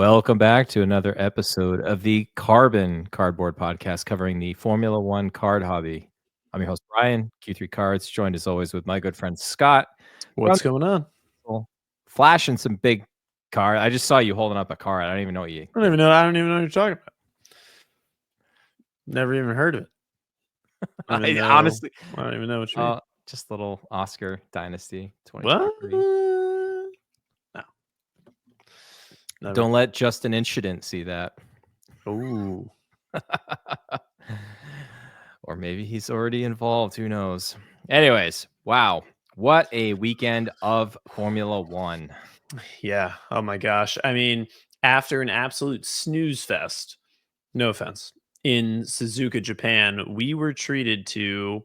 Welcome back to another episode of the Carbon Cardboard Podcast covering the Formula One card hobby. I'm your host, Bryan, Q3 Cards, joined as always with my good friend Scott. What's going on? Flashing some big card. I just saw you holding up a card. I don't even know what you. I don't even know what you're talking about. Never even heard of it. Honestly, I don't even know what you mean. Just little Oscar Dynasty 2023. What? No. Don't let Justin Incident see that. Ooh. Or maybe he's already involved. Who knows? Anyways, wow. What a weekend of Formula One. Yeah. Oh, my gosh. I mean, after an absolute snooze fest, no offense, in Suzuka, Japan, we were treated to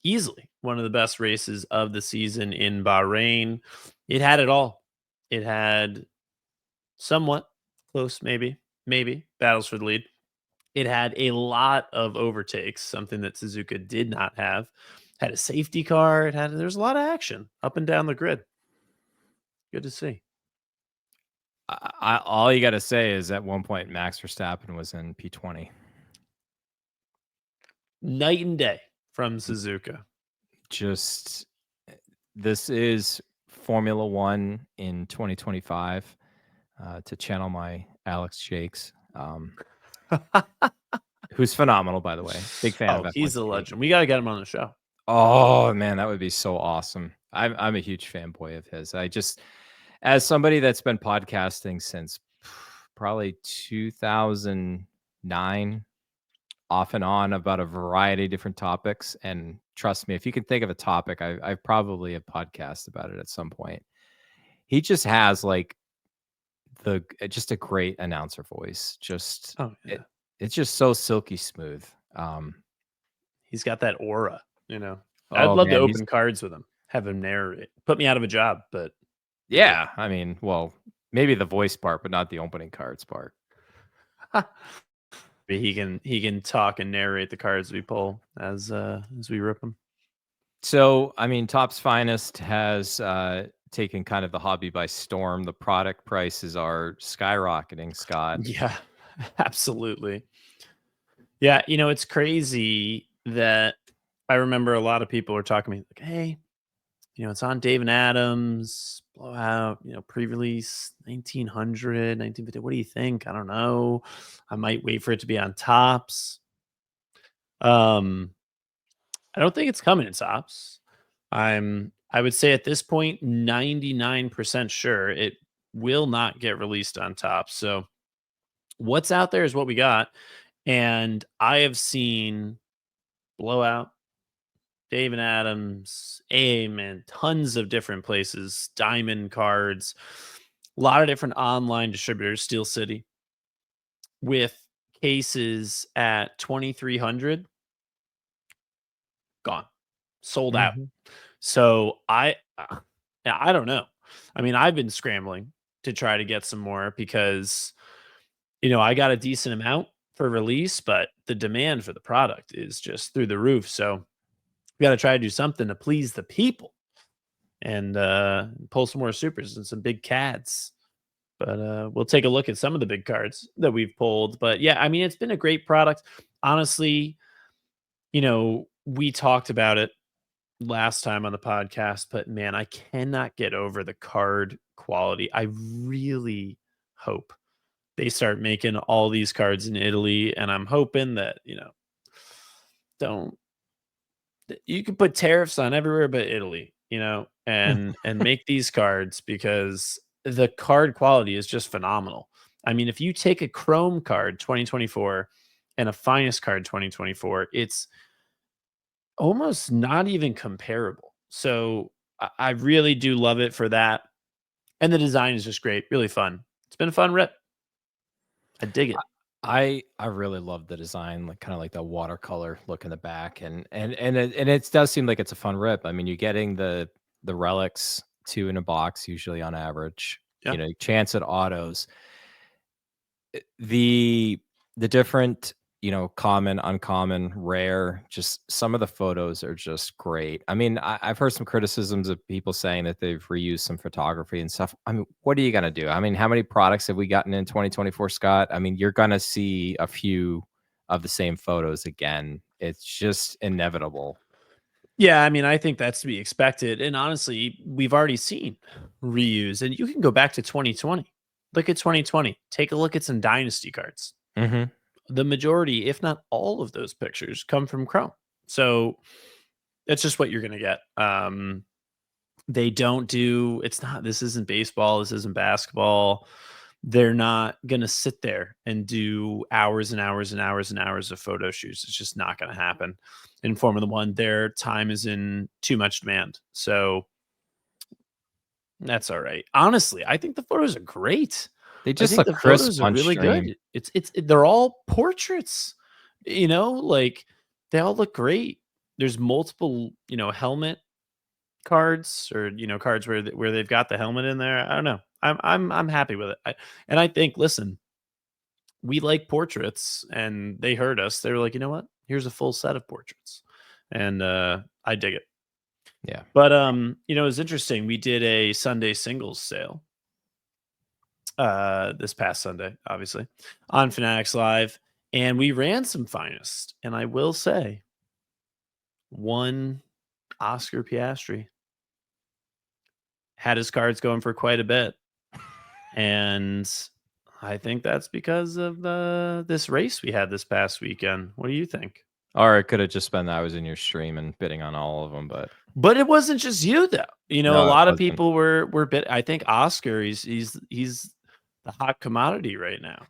easily one of the best races of the season in Bahrain. It had it all. It had somewhat close, maybe battles for the lead. It had a lot of overtakes, something that Suzuka did not have. Had a safety car. There's a lot of action up and down the grid. Good to see. All you got to say is at one point Max Verstappen was in P20. Night and day from Suzuka. Just this is Formula One in 2025. To channel my Alex Jakes, who's phenomenal, by the way. Big fan of F1. He's a legend. We got to get him on the show. Oh, man, that would be so awesome. I'm a huge fanboy of his. I just, as somebody that's been podcasting since probably 2009, off and on about a variety of different topics. And trust me, if you can think of a topic, I probably have podcast about it at some point. He just has like just a great announcer voice. Just it's just so silky smooth. He's got that aura, you know. I'd love to open cards with him, have him narrate. Put me out of a job, but yeah, I mean, well, maybe the voice part, but not the opening cards part. He can talk and narrate the cards we pull as we rip them. So, I mean, Topps Finest has taken kind of the hobby by storm. The product prices are skyrocketing, Scott. Yeah, absolutely. Yeah, you know, it's crazy that I remember a lot of people were talking to me like, hey, you know, it's on Dave and Adams, Blowout, you know, pre-release 1900, 1950. What do you think? I don't know. I might wait for it to be on Topps. I don't think it's coming in Topps. I would say at this point, 99% sure it will not get released on Topps. So what's out there is what we got. And I have seen Blowout, Dave and Adams, AIM, and tons of different places, Diamond Cards, a lot of different online distributors, Steel City, with cases at 2,300, gone, sold out. So I don't know. I mean, I've been scrambling to try to get some more because, you know, I got a decent amount for release, but the demand for the product is just through the roof. So we got to try to do something to please the people and pull some more supers and some big cads. But we'll take a look at some of the big cards that we've pulled. But yeah, I mean, it's been a great product. Honestly, you know, we talked about it last time on the podcast, but man, I cannot get over the card quality. I really hope they start making all these cards in Italy, and I'm hoping that, you know, you can put tariffs on everywhere but Italy, you know, and make these cards because the card quality is just phenomenal. I mean, if you take a Chrome card 2024 and a Finest card 2024, it's almost not even comparable. So I really do love it for that. And the design is just great, really fun. It's been a fun rip. I dig it. I really love the design, like kind of like the watercolor look in the back, and it does seem like it's a fun rip. I mean, you're getting the relics 2 in a box usually on average. Yeah. You know, chance at autos. The different common, uncommon, rare. Just some of the photos are just great. I mean, I've heard some criticisms of people saying that they've reused some photography and stuff. I mean, what are you gonna do? I mean, how many products have we gotten in 2024, Scott? I mean, you're gonna see a few of the same photos again. It's just inevitable. Yeah, I mean, I think that's to be expected. And honestly, we've already seen reuse, and you can go back to 2020. Look at 2020. Take a look at some dynasty cards. Hmm. The majority, if not all of those pictures, come from Chrome. So that's just what you're going to get. They don't do, it's not, this isn't baseball, this isn't basketball. They're not going to sit there and do hours and hours and hours and hours of photo shoots. It's just not going to happen in Formula One. Their time is in too much demand. So that's all right. Honestly, I think the photos are great. They I just think look the crisp photos are on really stream. good. They're all portraits, like they all look great. There's multiple, helmet cards or cards where they've got the helmet in there. I don't know. I'm happy with it. And I think, listen, we like portraits, and they heard us. They were like, you know what? Here's a full set of portraits, and I dig it. Yeah. But it's interesting. We did a Sunday singles sale this past Sunday, obviously, on Fanatics Live, and we ran some finest. And I will say, one Oscar Piastri had his cards going for quite a bit, and I think that's because of this race we had this past weekend. What do you think? Or it could have just been that I was in your stream and bidding on all of them, but But it wasn't just you, though. A no, it lot of wasn't. people were bit. I think Oscar, he's the hot commodity right now.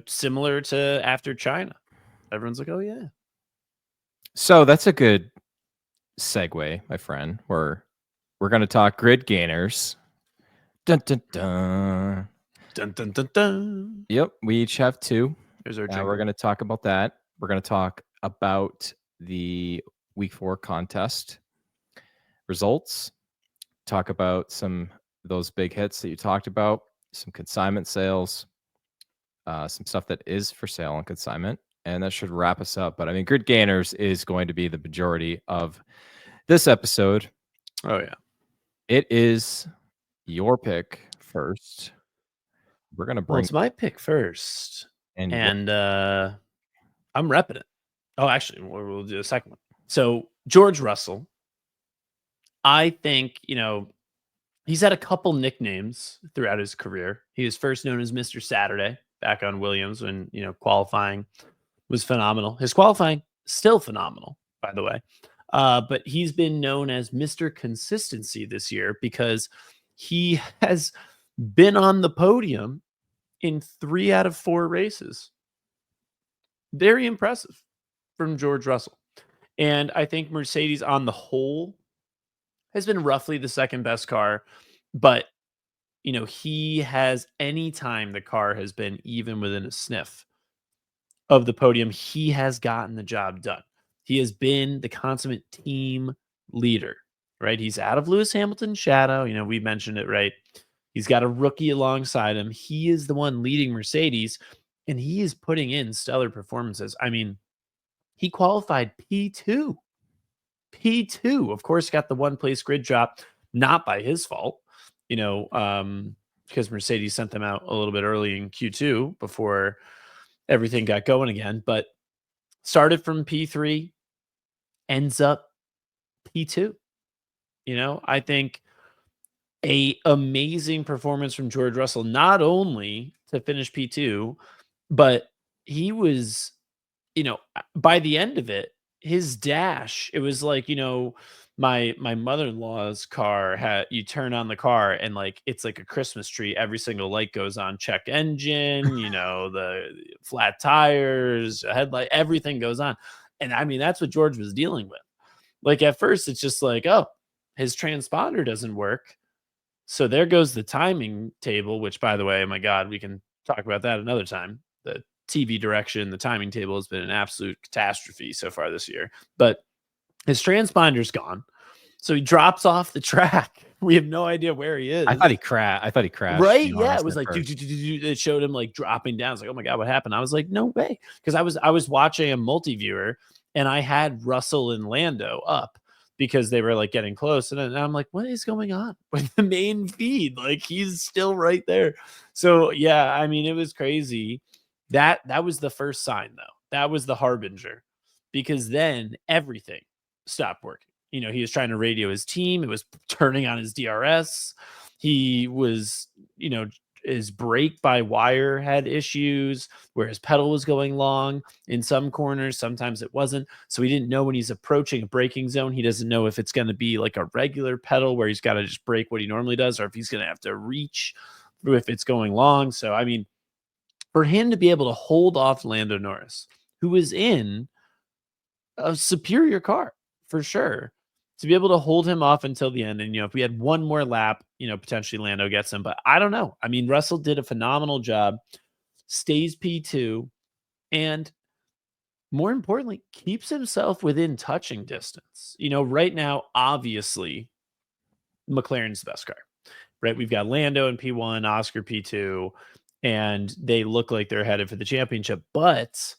Similar to after China, everyone's like, oh yeah. So that's a good segue, my friend. We're gonna talk grid gainers. Dun, dun, dun. Dun dun dun dun. Yep, we each have two. Here's our We're jingle. gonna talk about that. We're gonna talk about the week 4 contest results. Talk about some of those big hits that you talked about, some consignment sales, some stuff that is for sale on consignment, and that should wrap us up. But I mean, grid gainers is going to be the majority of this episode. Oh yeah. It is your pick first. We're gonna Well, bring it's my pick first, and and I'm repping it. Oh, actually, we'll do a second one. So George Russell, I think he's had a couple nicknames throughout his career. He was first known as Mr. Saturday back on Williams when qualifying was phenomenal. His qualifying still phenomenal, by the way. But he's been known as Mr. Consistency this year because he has been on the podium in 3 out of 4 races. Very impressive from George Russell. And I think Mercedes on the whole has been roughly the second best car, but he has, anytime the car has been even within a sniff of the podium, he has gotten the job done. He has been the consummate team leader, right? He's out of Lewis Hamilton's shadow. We mentioned it, right? He's got a rookie alongside him. He is the one leading Mercedes, and he is putting in stellar performances. I mean, he qualified P2. P2, of course, got the one place grid drop, not by his fault, because Mercedes sent them out a little bit early in Q2 before everything got going again. But started from P3, ends up P2. I think a amazing performance from George Russell, not only to finish P2, but he was, by the end of it, his dash, it was like, my mother-in-law's car had, you turn on the car and like it's like a Christmas tree. Every single light goes on, check engine, the flat tires, headlight, everything goes on. And I mean, that's what George was dealing with. Like at first, it's just like, oh, his transponder doesn't work. So there goes the timing table, which, by the way, oh my God, we can talk about that another time. The TV direction, the timing table has been an absolute catastrophe so far this year. But his transponder's gone. So he drops off the track We have no idea where he I thought is. I thought he crashed, to Right? be Yeah, it honest, was at like first. it showed him like dropping down. It's like, oh my god, what happened? I was like, no way, because I was watching a multi-viewer and I had Russell and Lando up because they were like getting close, and then I'm like, what is going on with the main feed? Like he's still right there. So yeah, I mean, it was crazy. That was the first sign though. That was the harbinger, because then everything stopped working. He was trying to radio his team. It was turning on his DRS. He was, you know, his brake by wire had issues where his pedal was going long in some corners. Sometimes it wasn't. So he didn't know when he's approaching a braking zone. He doesn't know if it's going to be like a regular pedal where he's got to just brake what he normally does, or if he's going to have to reach if it's going long. So, I mean, for him to be able to hold off Lando Norris, who is in a superior car for sure, to be able to hold him off until the end. And, if we had one more lap, potentially Lando gets him, but I don't know. I mean, Russell did a phenomenal job, stays P2, and more importantly, keeps himself within touching distance. Right now, obviously, McLaren's the best car, right? We've got Lando in P1, Oscar P2, and they look like they're headed for the championship, but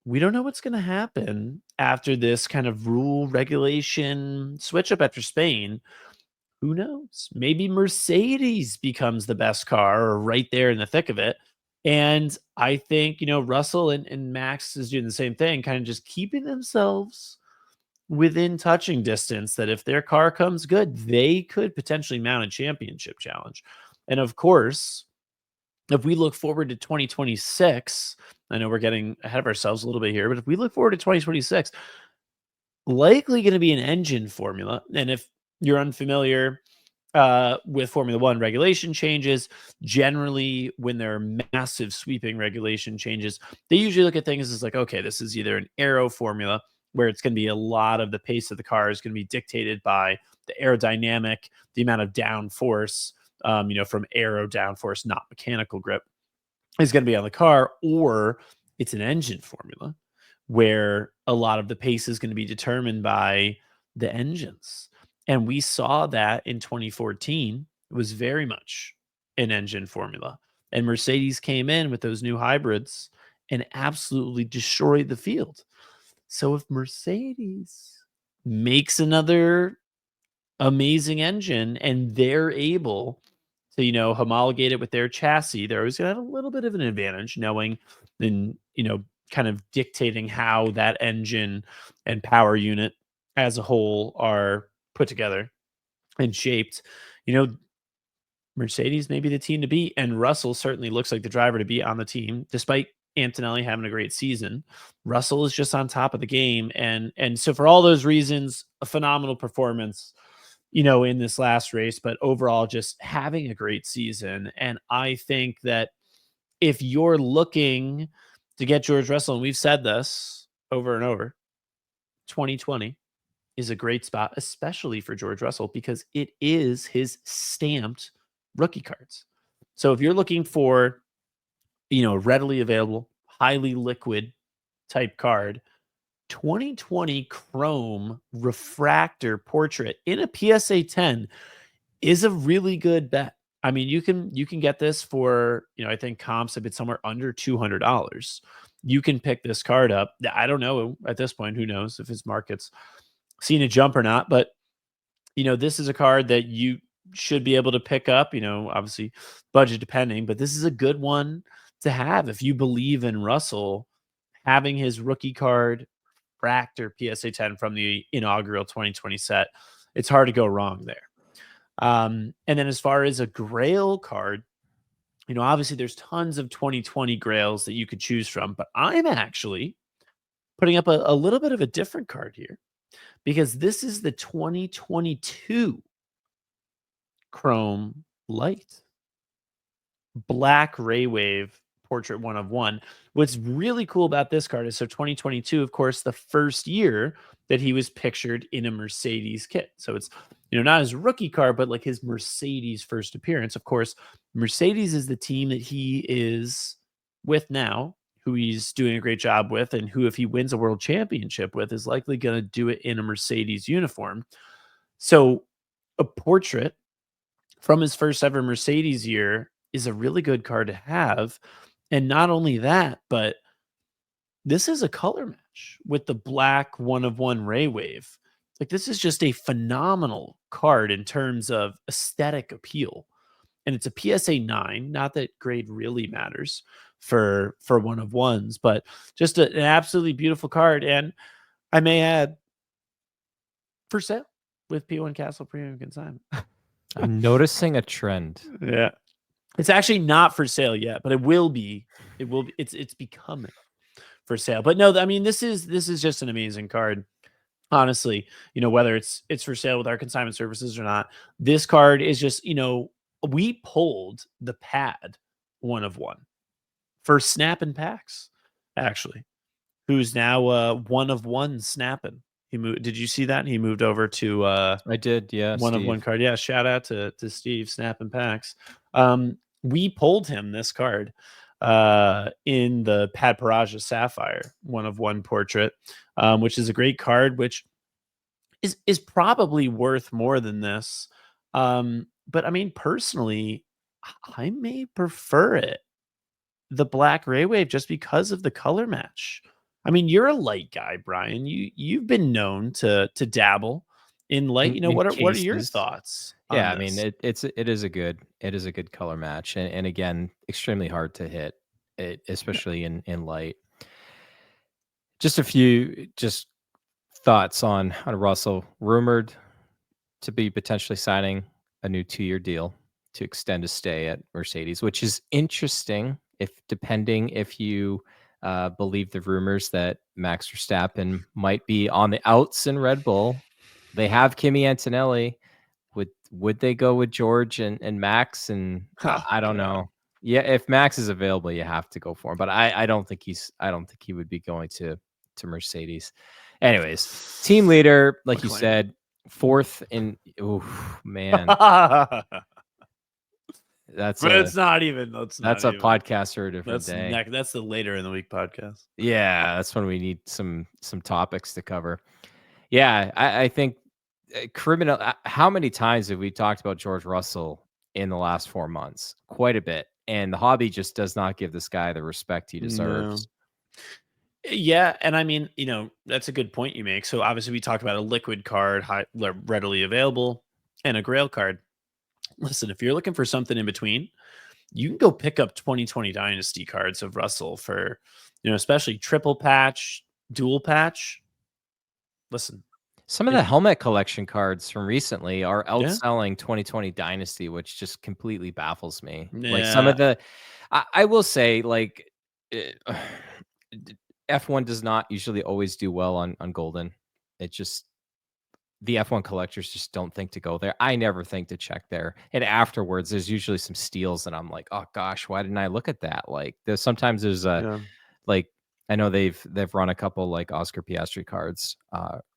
we don't know what's going to happen after this kind of rule regulation switch up after Spain. Who knows? Maybe Mercedes becomes the best car, or right there in the thick of it. And I think, Russell and Max is doing the same thing, kind of just keeping themselves within touching distance, that if their car comes good, they could potentially mount a championship challenge. And of course, if we look forward to 2026, I know we're getting ahead of ourselves a little bit here, but if we look forward to 2026, likely going to be an engine formula. And if you're unfamiliar with Formula One regulation changes, generally when there are massive sweeping regulation changes, they usually look at things as like, okay, this is either an aero formula where it's going to be a lot of the pace of the car is going to be dictated by the aerodynamic, the amount of down force, from aero down force, not mechanical grip, is going to be on the car, or it's an engine formula where a lot of the pace is going to be determined by the engines. And we saw that in 2014. It was very much an engine formula. And Mercedes came in with those new hybrids and absolutely destroyed the field. So if Mercedes makes another amazing engine and they're able to, homologate it with their chassis, they're always going to have a little bit of an advantage knowing and, kind of dictating how that engine and power unit as a whole are put together and shaped. You know, Mercedes may be the team to beat, and Russell certainly looks like the driver to be on the team, despite Antonelli having a great season. Russell is just on top of the game, and so for all those reasons, a phenomenal performance, in this last race, but overall just having a great season. And I think that if you're looking to get George Russell, and we've said this over and over, 2020 is a great spot, especially for George Russell, because it is his stamped rookie cards. So if you're looking for, readily available, highly liquid type card, 2020 Chrome Refractor Portrait in a PSA 10 is a really good bet. I mean, you can get this for, I think comps have been somewhere under $200. You can pick this card up. I don't know at this point, who knows if his market's seen a jump or not, but this is a card that you should be able to pick up, obviously budget depending, but this is a good one to have if you believe in Russell having his rookie card Fractor PSA 10 from the inaugural 2020 set. It's hard to go wrong there. And then as far as a Grail card, obviously there's tons of 2020 Grails that you could choose from, but I'm actually putting up a little bit of a different card here, because this is the 2022 Chrome Light Black Ray Wave Portrait 1 of 1. What's really cool about this card is, so 2022, of course, the first year that he was pictured in a Mercedes kit. So it's, not his rookie card, but like his Mercedes first appearance. Of course, Mercedes is the team that he is with now, who he's doing a great job with, and who, if he wins a world championship with, is likely going to do it in a Mercedes uniform. So a portrait from his first ever Mercedes year is a really good card to have. And not only that, but this is a color match with the black one of one Ray Wave. Like, this is just a phenomenal card in terms of aesthetic appeal. And it's a PSA 9, not that grade really matters for one of ones, but just an absolutely beautiful card. And I may add, for sale with P1 Castle Premium Consignment. I'm noticing a trend. Yeah. It's actually not for sale yet, but it will be. It will be. It's becoming for sale. But no, I mean, this is just an amazing card. Honestly, whether it's for sale with our consignment services or not, this card is just, we pulled the pad one of one for snapping packs, actually, who's now one of one snapping. He moved. Did you see that? He moved over to I did, yeah, one of one Steve. card. Yeah, shout out to Steve snapping packs. We pulled him this card in the Pad Paraja Sapphire one of one portrait, which is a great card, which is probably worth more than this. But I mean, personally, I may prefer it, the black Ray Wave, just because of the color match. I mean, you're a light guy, Brian. You've been known to dabble in light. In What are your cases. thoughts Yeah, on I mean, this? it is a good color match, and again, extremely hard to hit, Yeah. especially in light. Just a few thoughts on Russell. Rumored to be potentially signing a new 2-year deal to extend his stay at Mercedes, which is interesting. If you believe the rumors that Max Verstappen might be on the outs in Red Bull, they have Kimi Antonelli. Would they go with George and Max? And Oh I don't God. know. Yeah, if Max is available, you have to go for him. But I don't think he would be going to Mercedes. Anyways, team leader, like you McLaren. said, fourth in. Oh man, that's But a it's not even. That's that's not a even. podcast for a different day. That's the later in the week podcast. Yeah, that's when we need some topics to cover. Yeah, I think criminal. How many times have we talked about George Russell in the last 4 months? Quite a bit, and the hobby just does not give this guy the respect he No. deserves. Yeah, and I mean, that's a good point you make. So obviously, we talked about a liquid card, readily available, and a Grail card. Listen, if you're looking for something in between, you can go pick up 2020 Dynasty cards of Russell for, especially triple patch, dual patch. Listen, Some of the if helmet collection cards from recently are yeah, outselling 2020 Dynasty, which just completely baffles me. Like some yeah, of the, I will say, like uh, F1 does not usually always do well on Golden. It just the F1 collectors just don't think to go there. I never think to check there. And afterwards, there's usually some steals, and I'm like, oh gosh, why didn't I look at that? Like there's a yeah, like I know they've run a couple like Oscar Piastri cards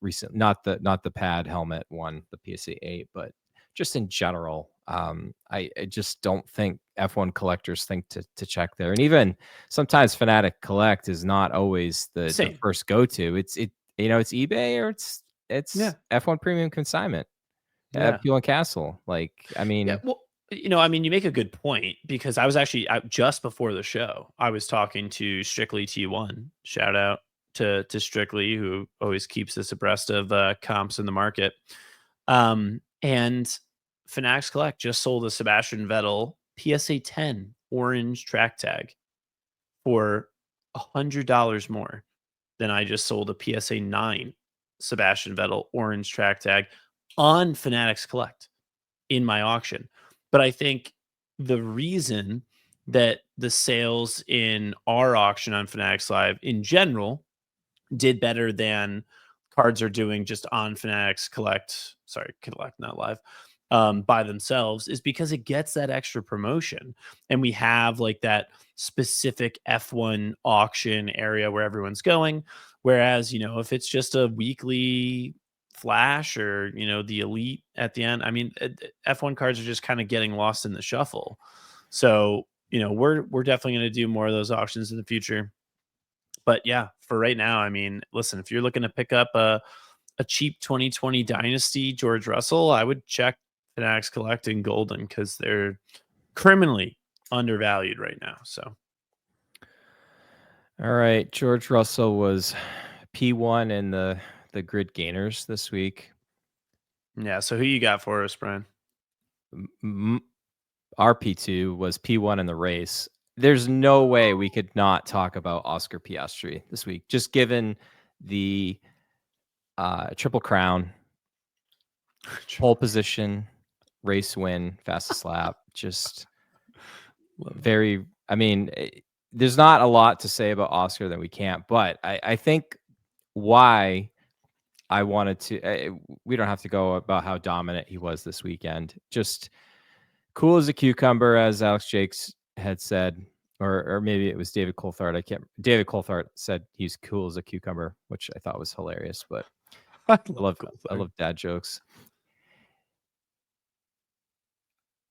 recent, not the pad helmet one, the PSA 8, but just in general. I just don't think F1 collectors think to check there. And even sometimes Fanatic Collect is not always the same, first go to. It's eBay or yeah, it's F1 Premium Consignment yeah. at Peel and Castle. Like, I Yeah, mean, well, I mean, you make a good point because I was actually out just before the show. I was talking to Strictly T1. Shout out to Strictly, who always keeps us abreast of comps in the market. And Fanatics Collect just sold a Sebastian Vettel PSA 10 orange track tag for $100 more than I just sold a PSA 9 Sebastian Vettel orange track tag on Fanatics Collect in my auction. But I think the reason that the sales in our auction on Fanatics Live in general did better than cards are doing just on Fanatics Collect, sorry, Collect, not Live, by themselves is because it gets that extra promotion. And we have like that specific F1 auction area where everyone's going. Whereas, if it's just a weekly flash or, the elite at the end, I mean, F1 cards are just kind of getting lost in the shuffle. So, we're definitely going to do more of those auctions in the future. But yeah, for right now, I mean, listen, if you're looking to pick up a cheap 2020 Dynasty George Russell, I would check Fanatics collecting golden because they're criminally undervalued right now. So, all right, George Russell was P1 in the grid gainers this week. yeah. So who you got for us, Brian? Our P2 was P1 in the race. There's no way we could not talk about Oscar Piastri this week, just given the Triple Crown, pole position, race win, fastest lap, just very, I mean, there's not a lot to say about Oscar that we can't, but I think why I wanted to, we don't have to go about how dominant he was this weekend. Just cool as a cucumber, as Alex Jakes had said, or maybe it was David Coulthard. David Coulthard said he's cool as a cucumber, which I thought was hilarious, but I love dad jokes.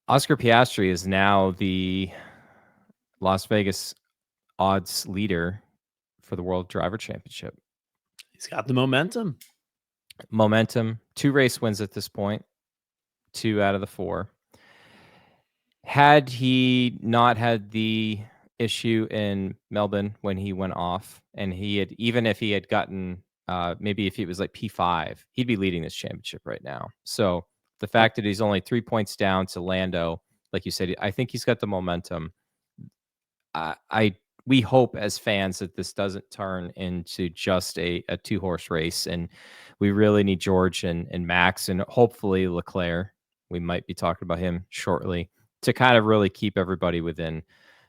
Oscar Piastri is now the Las Vegas odds leader for the World Driver Championship. He's got the momentum. 2 race wins at this point, 2 out of the 4. Had he not had the issue in Melbourne when he went off, and he had, even if he had gotten maybe if he was like P5, he'd be leading this championship right now. So the fact that he's only 3 points down to Lando, like you said, I think he's got the momentum. We hope as fans that this doesn't turn into just a 2-horse race, and we really need George and Max and hopefully Leclerc. We might be talking about him shortly to kind of really keep everybody within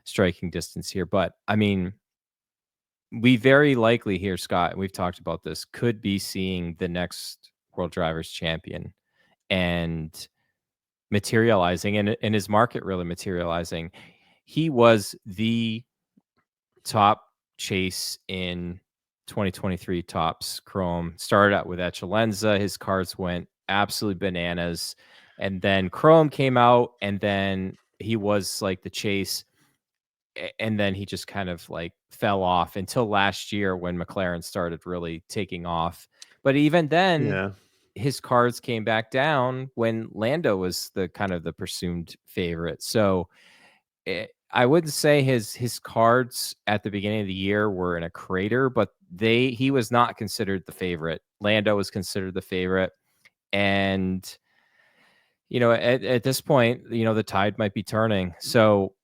striking distance here. But I mean, we very likely here, Scott, and we've talked about this, could be seeing the next World Drivers Champion and materializing, and his market really materializing. He was the top chase in 2023 Topps Chrome. Started out with Echelenza. His cards went absolutely bananas. And then Chrome came out, and then he was like the chase. And then he just kind of like fell off until last year when McLaren started really taking off. But even then, his cards came back down when Lando was the kind of the presumed favorite. So I wouldn't say his cards at the beginning of the year were in a crater, but he was not considered the favorite. Lando was considered the favorite. And, you know, at this point, you know, the tide might be turning. So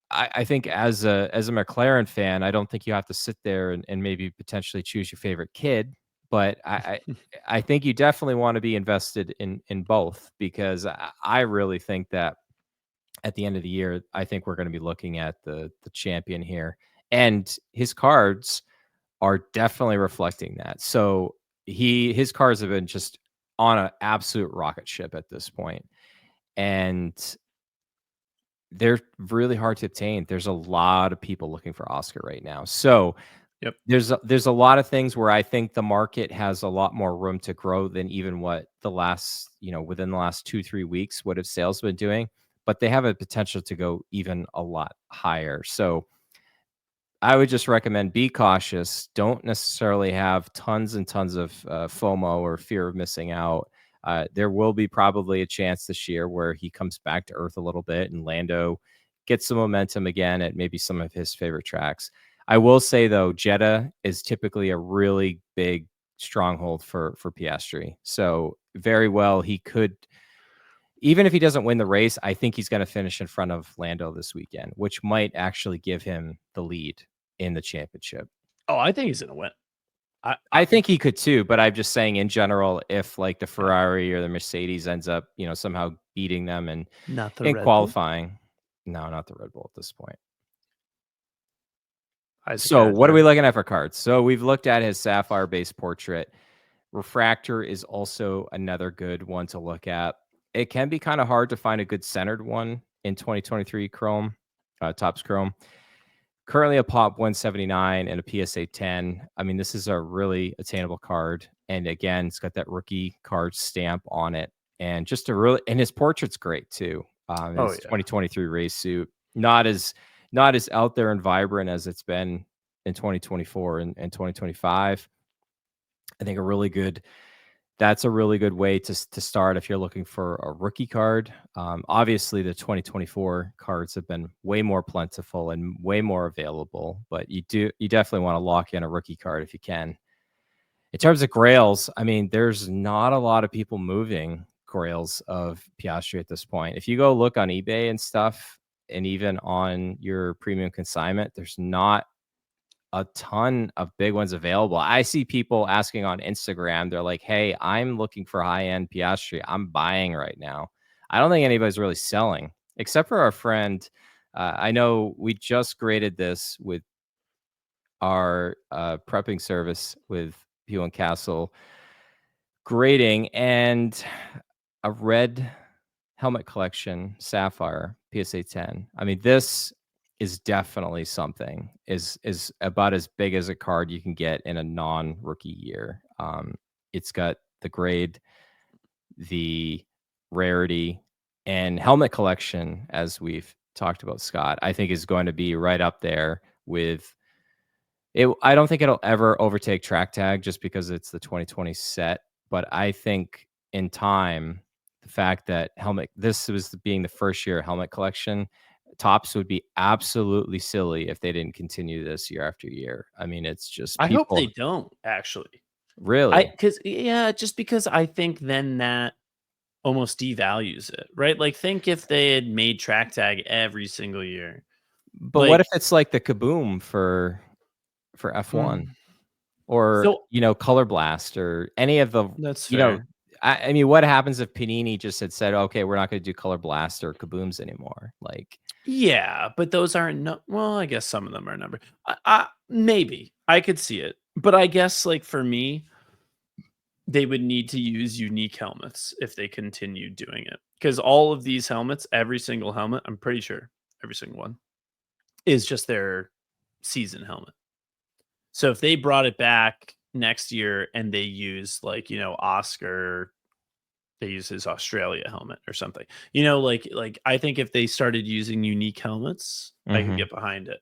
I think as a McLaren fan, I don't think you have to sit there and maybe potentially choose your favorite kid. But I think you definitely want to be invested in both, because I really think that at the end of the year, I think we're going to be looking at the champion here, and his cards are definitely reflecting that. So his cards have been just on an absolute rocket ship at this point, and they're really hard to obtain. There's a lot of people looking for Oscar right now. So there's a lot of things where I think the market has a lot more room to grow than even what the last, you know, within the last 2-3 weeks, what have sales been doing, but they have a potential to go even a lot higher. So I would just recommend be cautious. Don't necessarily have tons and tons of FOMO or fear of missing out. There will be probably a chance this year where he comes back to earth a little bit and Lando gets some momentum again at maybe some of his favorite tracks. I will say, though, Jeddah is typically a really big stronghold for Piastri. So very well, he could, even if he doesn't win the race, I think he's going to finish in front of Lando this weekend, which might actually give him the lead in the championship. Oh, I think he's going to win. I think he could too, but I'm just saying in general, if like the Ferrari or the Mercedes ends up, you know, somehow beating them and in qualifying. No, not the Red Bull at this point. So what are we looking at for cards? So we've looked at his sapphire base portrait. Refractor is also another good one to look at. It can be kind of hard to find a good centered one in 2023 Chrome, Topps Chrome. Currently a Pop 179 and a PSA 10. I mean, this is a really attainable card. And again, it's got that rookie card stamp on it. And just a really, and his portrait's great too. His 2023 race suit, not as out there and vibrant as it's been in 2024 and 2025. I think a really good that's a really good way to start if you're looking for a rookie card. Obviously, the 2024 cards have been way more plentiful and way more available, but you definitely want to lock in a rookie card if you can. In terms of grails, I mean, there's not a lot of people moving grails of Piastri at this point. If you go look on eBay and stuff, and even on your premium consignment, there's not a ton of big ones available. I see people asking on Instagram, they're like, "Hey, I'm looking for high-end Piastri. I'm buying right now." I don't think anybody's really selling, except for our friend. I know we just graded this with our prepping service with Hugh and Castle grading, and a red helmet collection sapphire PSA 10. I mean, this is definitely something, is about as big as a card you can get in a non-rookie year. It's got the grade, the rarity, and helmet collection, as we've talked about, Scott, I think is going to be right up there with it. I don't think it'll ever overtake Track Tag just because it's the 2020 set, but I think in time, the fact that this was being the first year helmet collection, Topps would be absolutely silly if they didn't continue this year after year. I mean, it's just I hope they people don't actually. really. Just because I think then that almost devalues it, right? Like, think if they had made track tag every single year. But what if Like, it's like the Kaboom for F1, mm, or so Color Blast, or any of the that's you know fair. I mean, what happens if Panini just had said, "Okay, we're not going to do Color Blast or Kabooms anymore"? Like, Yeah, but those aren't no well, I guess some of them are numbered. Maybe. I could see it. But I guess, like, for me, they would need to use unique helmets if they continue doing it. Because all of these helmets, every single helmet, I'm pretty sure every single one is just their season helmet. So if they brought it back next year and they use, like, Oscar, they use his Australia helmet or something. Like I think if they started using unique helmets, I could mhm. get behind it.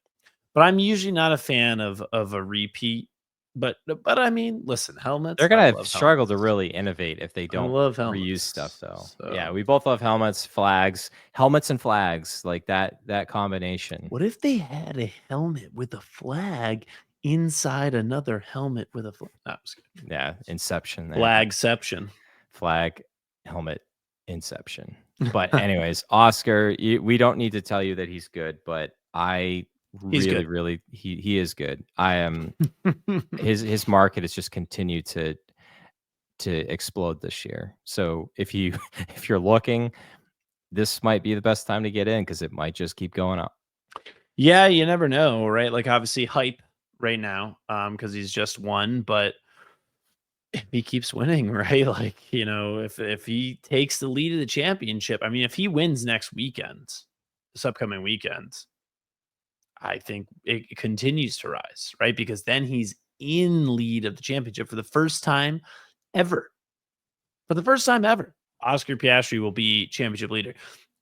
But I'm usually not a fan of a repeat. But I mean, listen, They're helmets, I gonna love struggle to helmets. really innovate if they I don't love reuse stuff, helmets. though. Yeah, So we both love helmets, flags, helmets and flags, like that combination. what if they had a helmet with a flag inside another helmet with a flag? No, I'm just kidding. Yeah, Inception there. Flagception. Flag, helmet, Inception. But anyways, Oscar, we don't need to tell you that he's good, but I He's really, good. really, he is good. I am his market has just continued to explode this year. So if you if you're looking, this might be the best time to get in because it might just keep going up. Yeah, you never know, right? Like, obviously hype right now, because he's just won, but if he keeps winning, right? Like, if he takes the lead of the championship, I mean, if he wins next weekend, this upcoming weekend, I think it continues to rise, right? Because then he's in lead of the championship for the first time ever. For the first time ever, Oscar Piastri will be championship leader.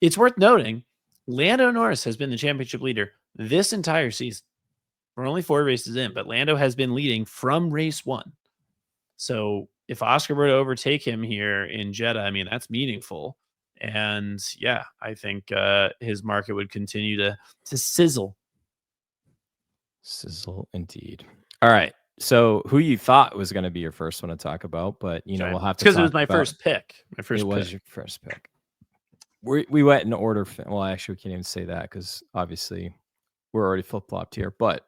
It's worth noting, Lando Norris has been the championship leader this entire season. We're only 4 races in, but Lando has been leading from race 1. So if Oscar were to overtake him here in Jeddah, I mean, that's meaningful. And yeah, I think his market would continue to sizzle. Sizzle indeed. All right. So who you thought was going to be your first one to talk about, but Sorry. we'll have It's to because it was talk my about first pick. My it first was pick. your first pick. We went in order. Well, actually, we can't even say that because obviously we're already flip flopped here. But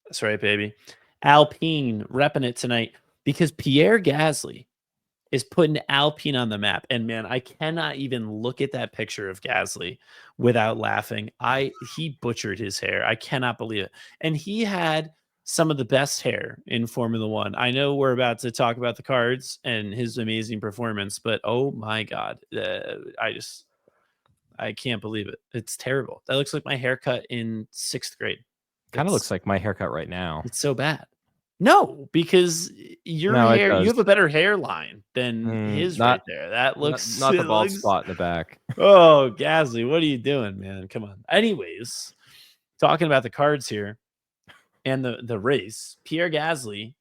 That's right, baby. Alpine repping it tonight because Pierre Gasly is putting Alpine on the map. And man, I cannot even look at that picture of Gasly without laughing. He butchered his hair. I cannot believe it. And he had some of the best hair in Formula One. I know we're about to talk about the cards and his amazing performance, but oh my God, I can't believe it. It's terrible. That looks like my haircut in 6th grade. kind of looks It's like my haircut right now. it's so bad. No, because your No, it hair, you does. have a better hairline than his right Not there. That looks not the it bald looks spot in the back. oh, Gasly, what are you doing, man? Come on. Anyways, talking about the cards here and the race, Pierre Gasly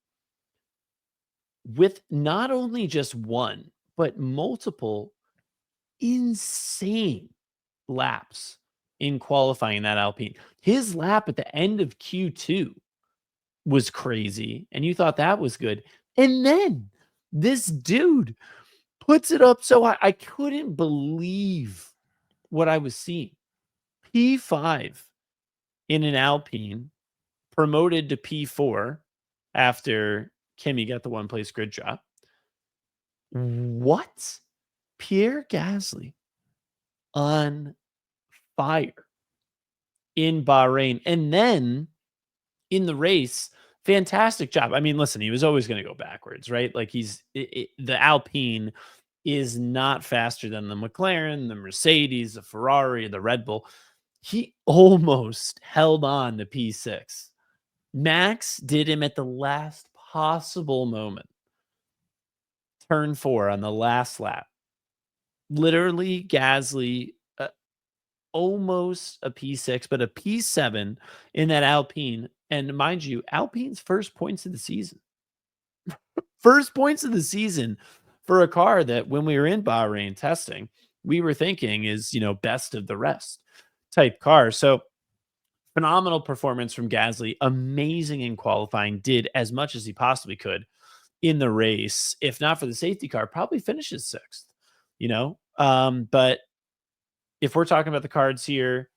with not only just one, but multiple insane laps in qualifying that Alpine. His lap at the end of Q2 was crazy, and you thought that was good. And then this dude puts it up so I couldn't believe what I was seeing. P5 in an Alpine, promoted to P4 after Kimi got the one place grid drop. What? Pierre Gasly on fire in Bahrain. And then in the race, fantastic job. I mean, listen, he was always going to go backwards, right? Like the Alpine is not faster than the McLaren, the Mercedes, the Ferrari, the Red Bull. He almost held on to P6. Max did him at the last possible moment. Turn 4 on the last lap. Literally, Gasly almost a P6, but a P7 in that Alpine. And mind you, Alpine's first points of the season. First points of the season for a car that when we were in Bahrain testing, we were thinking is, best of the rest type car. So phenomenal performance from Gasly, amazing in qualifying, did as much as he possibly could in the race. If not for the safety car, probably finishes 6th, but if we're talking about the cards here,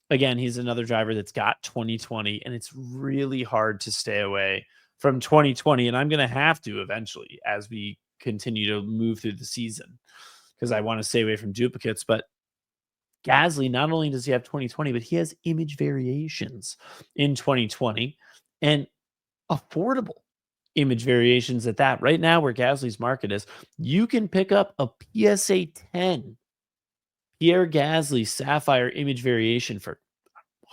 again, he's another driver that's got 2020, and it's really hard to stay away from 2020. And I'm going to have to eventually as we continue to move through the season because I want to stay away from duplicates. But Gasly, not only does he have 2020, but he has image variations in 2020 and affordable image variations at that. Right now, where Gasly's market is, you can pick up a PSA 10 Pierre Gasly Sapphire image variation for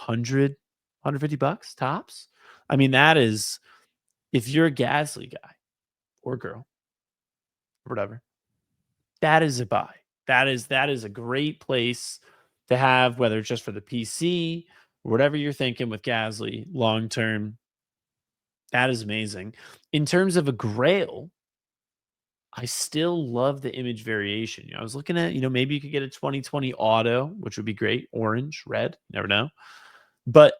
150 bucks tops. I mean, that is, if you're a Gasly guy or girl, or whatever, that is a buy. That is a great place to have, whether it's just for the PC or whatever you're thinking with Gasly long term. That is amazing. In terms of a grail, I still love the image variation. I was looking at, maybe you could get a 2020 auto, which would be great. Orange, red, never know. But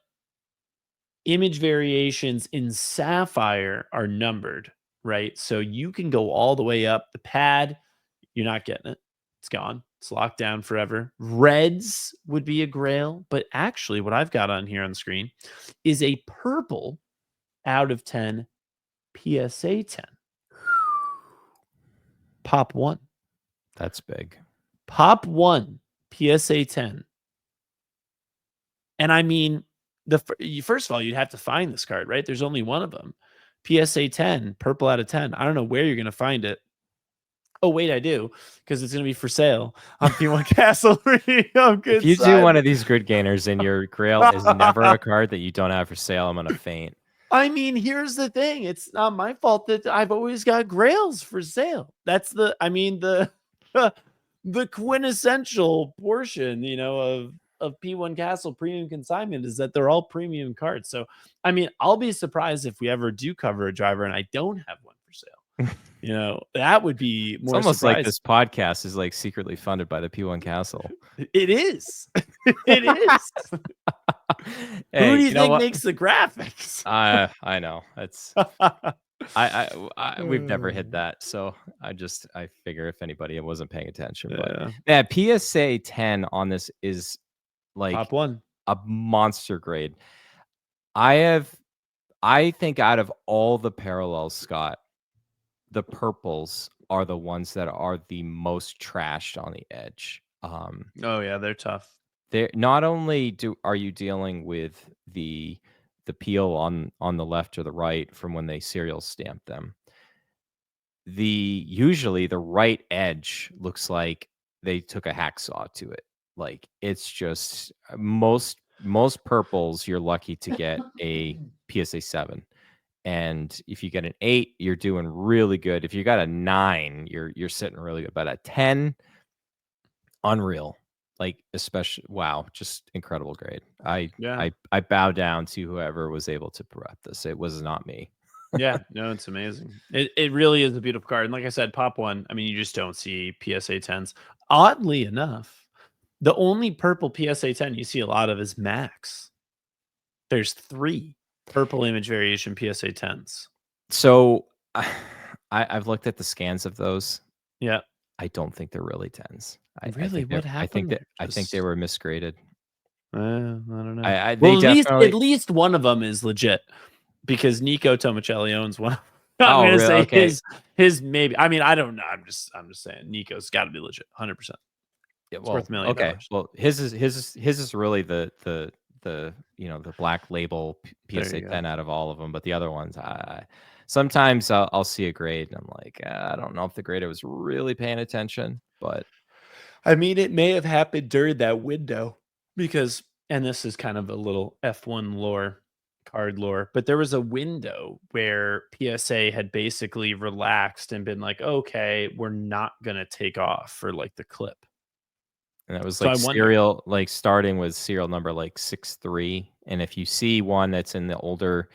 image variations in Sapphire are numbered, right? So you can go all the way up. The pad, you're not getting it. It's gone. It's locked down forever. Reds would be a grail, but actually what I've got on here on the screen is a purple out of 10 PSA 10. Pop 1. That's big. Pop 1 PSA 10. And I mean, first of all, you'd have to find this card, right? There's only one of them. PSA 10, purple out of 10. I don't know where you're going to find it. Oh, wait, I do, because it's going to be for sale on P1 Castle. If you do one of these grid gainers and your grail is never a card that you don't have for sale, I'm going to faint. I mean, here's the thing. It's not my fault that I've always got grails for sale. That's the quintessential portion, of P1 Castle premium consignment is that they're all premium cards. So, I mean, I'll be surprised if we ever do cover a driver and I don't have one for sale. That would be more. It's almost like this podcast is like secretly funded by the P1 Castle. It is. It is. Hey, who do you think makes the graphics? I know. It's we've never hit that, so I figure if anybody wasn't paying attention. But yeah, PSA 10 on this is like Top 1, a monster grade. I think out of all the parallels, Scott, the purples are the ones that are the most trashed on the edge. Oh yeah, they're tough. They're not only are you dealing with the peel on the left or the right from when they serial stamp them. Usually the right edge looks like they took a hacksaw to it. Like it's just most purples you're lucky to get a PSA 7. And if you get an 8, you're doing really good. If you got a 9, you're sitting really good. But a 10, unreal. Like especially wow, just incredible grade. I bow down to whoever was able to prep this. It was not me. Yeah, no, it's amazing. It really is a beautiful card. And like I said, Pop One, I mean, you just don't see PSA 10s. Oddly enough, the only purple PSA 10 you see a lot of is Max. There's 3 purple image variation PSA 10s. So I've looked at the scans of those. Yeah. I don't think they're really 10s. Really? What happened? I think they Just were misgraded. I don't know. They Well, at definitely. least one of them is legit because Nico Tomicelli owns one. I'm Oh, gonna really? say Okay. his maybe. I mean, I don't know. I'm just saying Nico's got to be legit, 100%. Yeah, It's worth well, $1 million. okay. Well, his is really the the black label There PSA you go. 10 out of all of them, but the other ones, sometimes I'll see a grade and I'm like, I don't know if the grader was really paying attention, but I mean, it may have happened during that window because, and this is kind of a little F1 lore, card lore, but there was a window where PSA had basically relaxed and been like, okay, we're not going to take off for like the clip. and it was So I like wonder. serial, like starting with serial number like 63. And if you see one that's in the older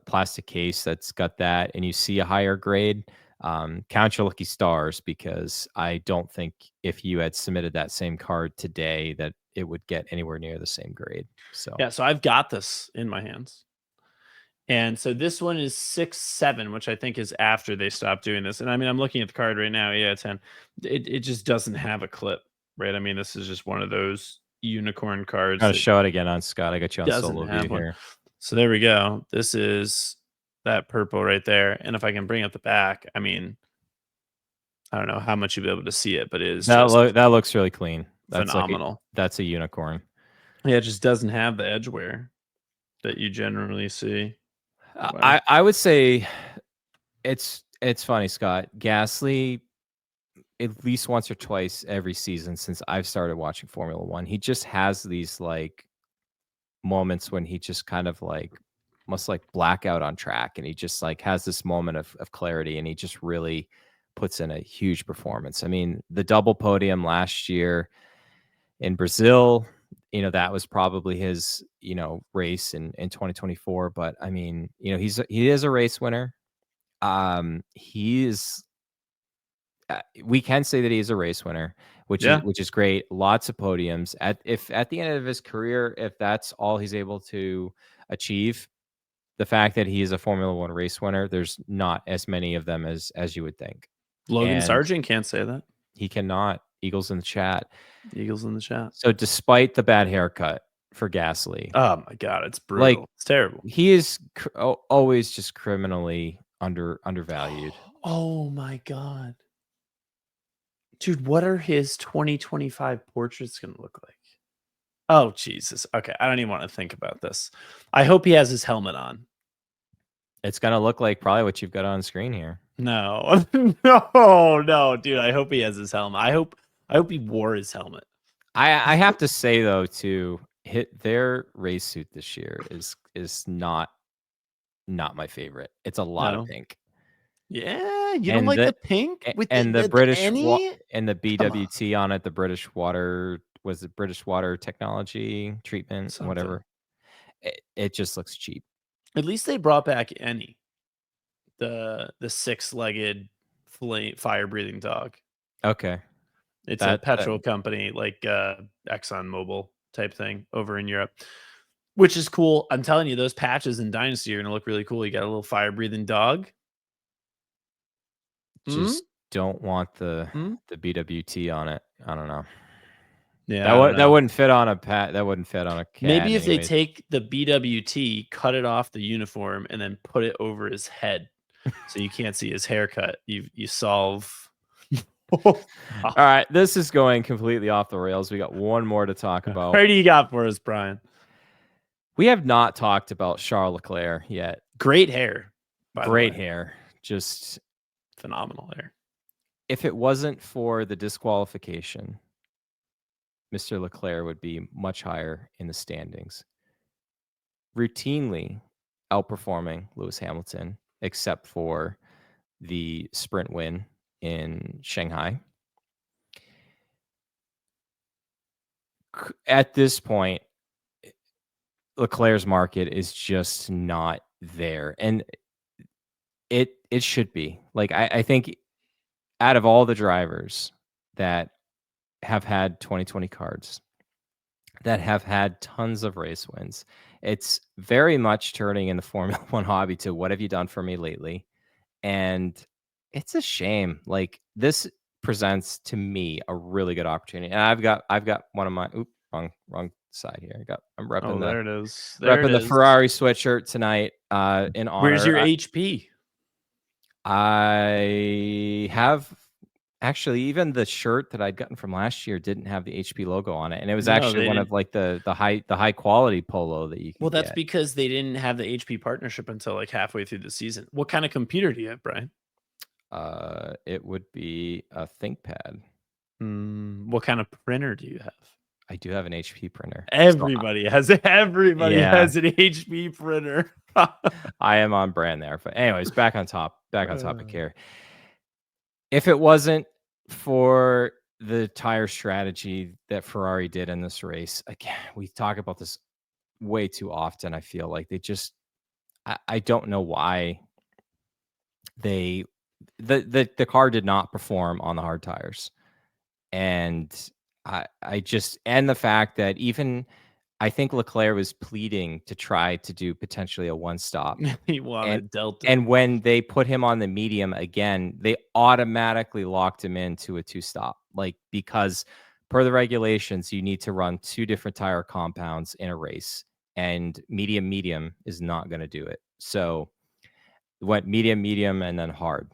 plastic case that's got that, and you see a higher grade, count your lucky stars, because I don't think if you had submitted that same card today that it would get anywhere near the same grade. So Yeah, so I've got this in my hands. And so this one is 6-7, which I think is after they stopped doing this. And I mean, I'm looking at the card right now. Yeah, 10. It just doesn't have a clip, right? I mean, this is just one of those unicorn cards gotta that show it again on Scott. I got you on doesn't solo view have one. here. So there we go. This is that purple right there. And if I can bring up the back, I mean, I don't know how much you'll be able to see it, but it is just That looks really clean. phenomenal. That's a unicorn. Yeah, it just doesn't have the edge wear that you generally see. Wow. I would say it's funny, Scott. Gasly, at least once or twice every season since I've started watching Formula One, he just has these like moments when he just kind of like must like blackout on track, and he just like has this moment of clarity, and he just really puts in a huge performance. I mean, the double podium last year in Brazil, that was probably his, race in 2024. But I mean, he is a race winner. He is we can say that he's a race winner, Yeah. which is great. Lots of podiums. At the end of his career, if that's all he's able to achieve, the fact that he is a Formula One race winner, there's not as many of them as you would think. Logan And Sargent can't say that. he cannot. Eagles in the chat. Eagles in the chat. So despite the bad haircut for Gasly, Oh my god, it's like brutal. It's terrible. he is always just criminally undervalued. Oh my god. Dude, what are his 2025 portraits gonna look like? Oh, Jesus. Okay, I don't even wanna think about this. I hope he has his helmet on. It's gonna look like probably what you've got on screen here. No. No, dude, I hope he has his helmet. I hope he wore his helmet. I have to say though, too, hit their race suit this year is not my favorite. It's a lot of No. pink. Yeah, you don't And like the pink with and the the British any? and the Come on, BWT on it, the British water, was it British water technology treatment, something. whatever. It just looks cheap. At least they brought back any, the six-legged fire-breathing dog. Okay. It's a That petrol company like, ExxonMobil type thing over in Europe, which is cool. I'm telling you, those patches in Dynasty are gonna look really cool. You got a little fire-breathing dog. Mm, just don't want mm. the BWT on it. I don't know. Yeah, I don't That know. wouldn't fit on a that wouldn't fit on a cat Maybe if they anyways. take the BWT, cut it off the uniform, and then put it over his head so you can't see his haircut, you solve. All right, this is going completely off the rails. We got one more to talk about. What do you got for us, Brian? We have not talked about Charles Leclerc yet. Great hair, by the Great way. hair. Just Phenomenal hair. if it wasn't for the disqualification, Mr. Leclerc would be much higher in the standings. Routinely outperforming Lewis Hamilton, except for the sprint win in Shanghai. At this point, Leclerc's market is just not there. And It should be. Like, I think out of all the drivers that have had 2020 cards, that have had tons of race wins, it's very much turning in the Formula 1 hobby to what have you done for me lately? And it's a shame. Like, this presents to me a really good opportunity. And I've got one of my wrong side here. I'm Oh, there it is. There it repping the is. Ferrari sweatshirt tonight in Where's honor. your HP? I have actually, even the shirt that I'd gotten from last year didn't have the HP logo on it, and it was No, actually they one of didn't. like the high quality polo that you Well, could that's get. because they didn't have the HP partnership until like halfway through the season. What kind of computer do you have, Brian? It would be a ThinkPad. What kind of printer do you have? I do have an HP printer. So Everybody has yeah, an HP printer. I am on brand there. But anyways, back on topic Uh, here. If it wasn't for the tire strategy that Ferrari did in this race, again, we talk about this way too often. I feel like I don't know why they the car did not perform on the hard tires. And I just, and the fact that even I think Leclerc was pleading to try to do potentially a one stop. he And wanted Delta. and when they put him on the medium again, they automatically locked him into a two stop. Like, because per the regulations, you need to run two different tire compounds in a race, and medium is not going to do it. So went medium, and then hard.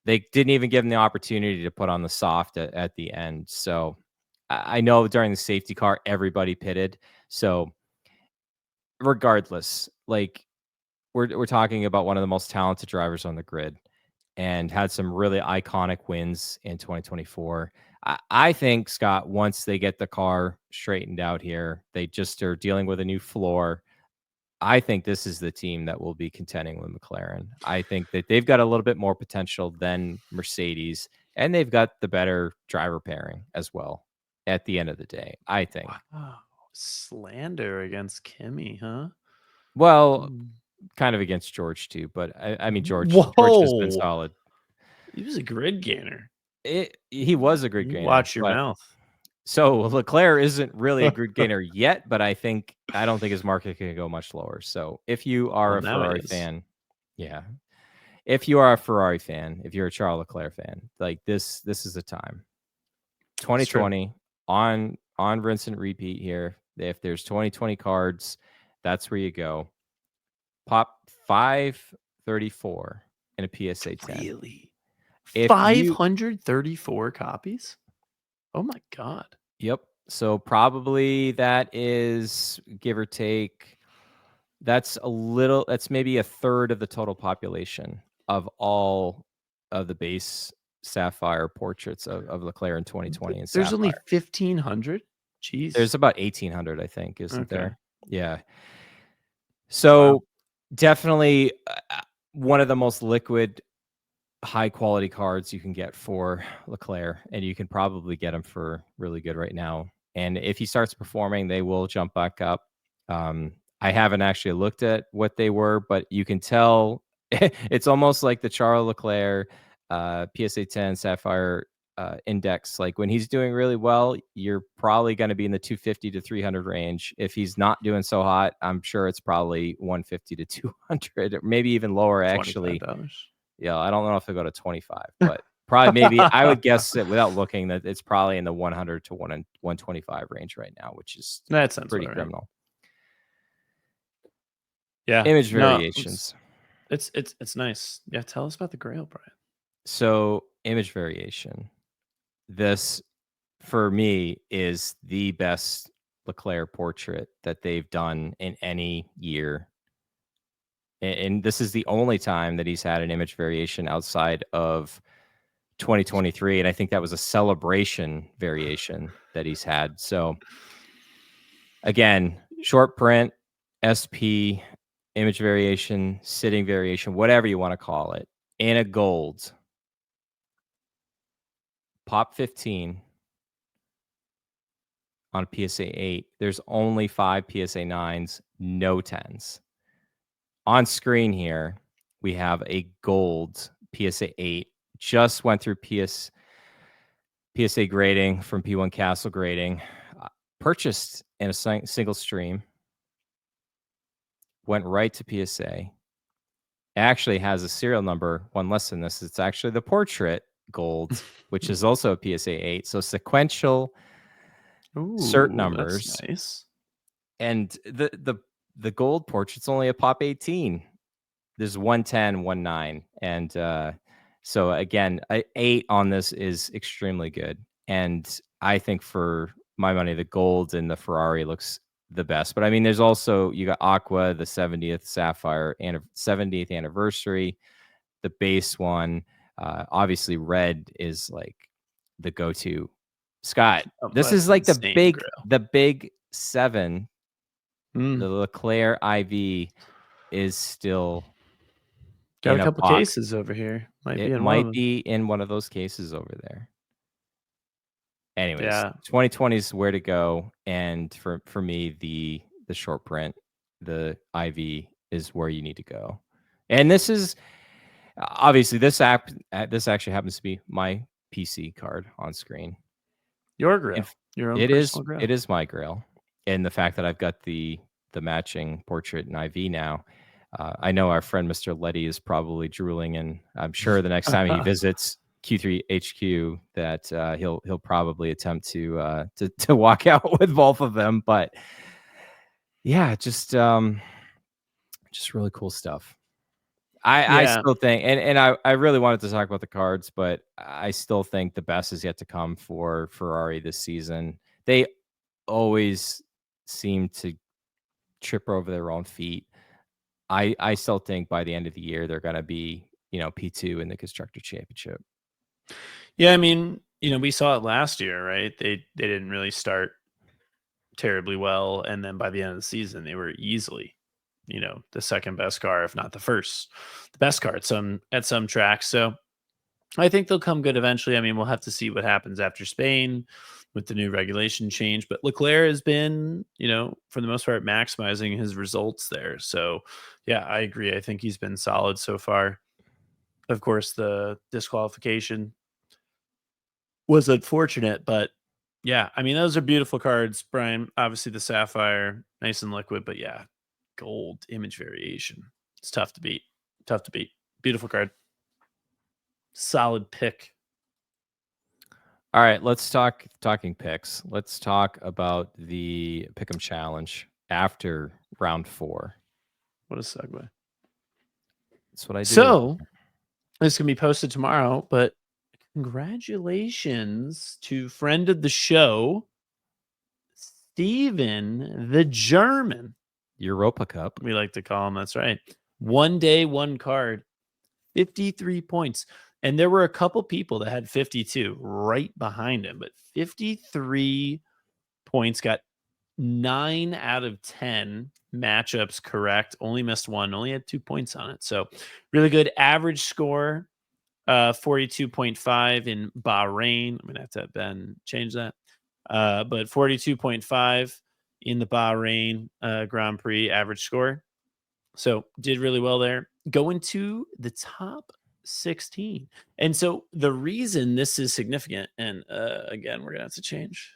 They didn't even give him the opportunity to put on the soft at the end. So I know during the safety car, everybody pitted. So regardless, like, we're talking about one of the most talented drivers on the grid and had some really iconic wins in 2024. I think, Scott, once they get the car straightened out here, they just are dealing with a new floor. I think this is the team that will be contending with McLaren. I think that they've got a little bit more potential than Mercedes, and they've got the better driver pairing as well at the end of the day, I think. Wow. Slander against Kimmy, huh? Well, Mm. kind of against George too, but I mean, George has been Whoa. solid. He was a grid gainer. He was a great You gainer, watch your but mouth. so Leclerc isn't really a grid gainer yet, but I don't think his market can go much lower. So if you are Well, a now it Ferrari is. fan, yeah, if you are a Ferrari fan, if you're a Charles Leclerc fan, like, this is the time. It's true. 2020 on rinse and repeat here. If there's 2020 cards, that's where you go. Pop 534 in a PSA 10. Really? If you 534 copies? Oh my god. Yep. So probably that is, give or take, that's maybe a third of the total population of all of the base Sapphire portraits of Leclerc in 2020 and There's only Sapphire. 1,500? Jeez. There's about 1,800, I think, isn't Okay. there? Yeah. Wow. So definitely one of the most liquid, high quality cards you can get for Leclerc, and you can probably get him for really good right now. And if he starts performing, they will jump back up. I haven't actually looked at what they were, but you can tell it's almost like the Charles Leclerc PSA 10 Sapphire index. Like, when he's doing really well, you're probably going to be in the 250 to 300 range. If he's not doing so hot, I'm sure it's probably 150 to 200, or maybe even lower, actually. $25. Yeah, I don't know if they go to 25, but probably, maybe I would guess that without looking, that it's probably in the 100 to 125 range right now, which is That sounds pretty about right. criminal. Yeah. Image No, variations. it's nice. Yeah, tell us about the Grail, Brian. So, image variation. This, for me, is the best Leclerc portrait that they've done in any year. And this is the only time that he's had an image variation outside of 2023, and I think that was a celebration variation that he's had. So again, short print, SP, image variation, sitting variation, whatever you want to call it, in a gold. Pop 15 on a PSA 8. There's only 5 PSA 9s, no 10s. On screen here, we have a gold PSA 8. Just went through PSA grading from P1 Castle grading. Purchased in a single stream. Went right to PSA. It actually has a serial number, one less than this. It's actually the portrait gold, which is also a PSA 8. So sequential cert numbers. That's nice. And the gold portrait's only a pop 18. There's 110, 19. And so again, 8 on this is extremely good. And I think for my money, the gold and the Ferrari looks the best. But I mean, there's also, you got Aqua, the 70th Sapphire, and 70th anniversary, the base one. Obviously, red is like the go-to. Scott, this is like the big 7. The Leclerc IV is still got a couple cases over here. It might be in one of those cases over there. Anyways, yeah. 2020 is where to go, and for me, the short print, the IV is where you need to go. And this is obviously this actually happens to be my PC card on screen. Your grail, your own personal grail. It is my grail, and the fact that I've got the matching portrait and IV now. I know our friend Mr. Letty is probably drooling, and I'm sure the next time he visits Q3 HQ that he'll probably attempt to walk out with both of them. But yeah, just really cool stuff. I still think, and I really wanted to talk about the cards, but I still think the best is yet to come for Ferrari this season. They always seem to trip over their own feet. I still think by the end of the year they're going to be, P2 in the Constructor Championship. Yeah, I mean, we saw it last year, right? They didn't really start terribly well, and then by the end of the season, they were easily, the second best car, if not the best car at some tracks. So I think they'll come good eventually. I mean, we'll have to see what happens after Spain with the new regulation change. But Leclerc has been, for the most part, maximizing his results there. So, yeah, I agree. I think he's been solid so far. Of course, the disqualification was unfortunate, but yeah, I mean, those are beautiful cards, Brian. Obviously, the Sapphire, nice and liquid, but yeah, gold image variation. It's tough to beat. Tough to beat. Beautiful card. Solid pick. All right, let's talking picks. Let's talk about the Pick'em Challenge after round 4. What a segue. That's what I do. So, this can be posted tomorrow, but congratulations to friend of the show, Steven the German. Europa Cup. We like to call him. That's right. 1 day, 1 card, 53 points. And there were a couple people that had 52 right behind him, but 53 points, got 9 out of 10 matchups correct. Only missed 1, only had 2 points on it. So really good average score, 42.5 in Bahrain. I'm going to have to have Ben change that. But 42.5 in the Bahrain Grand Prix average score. So did really well there. Going to the top 16. And so the reason this is significant, and again, we're gonna have to change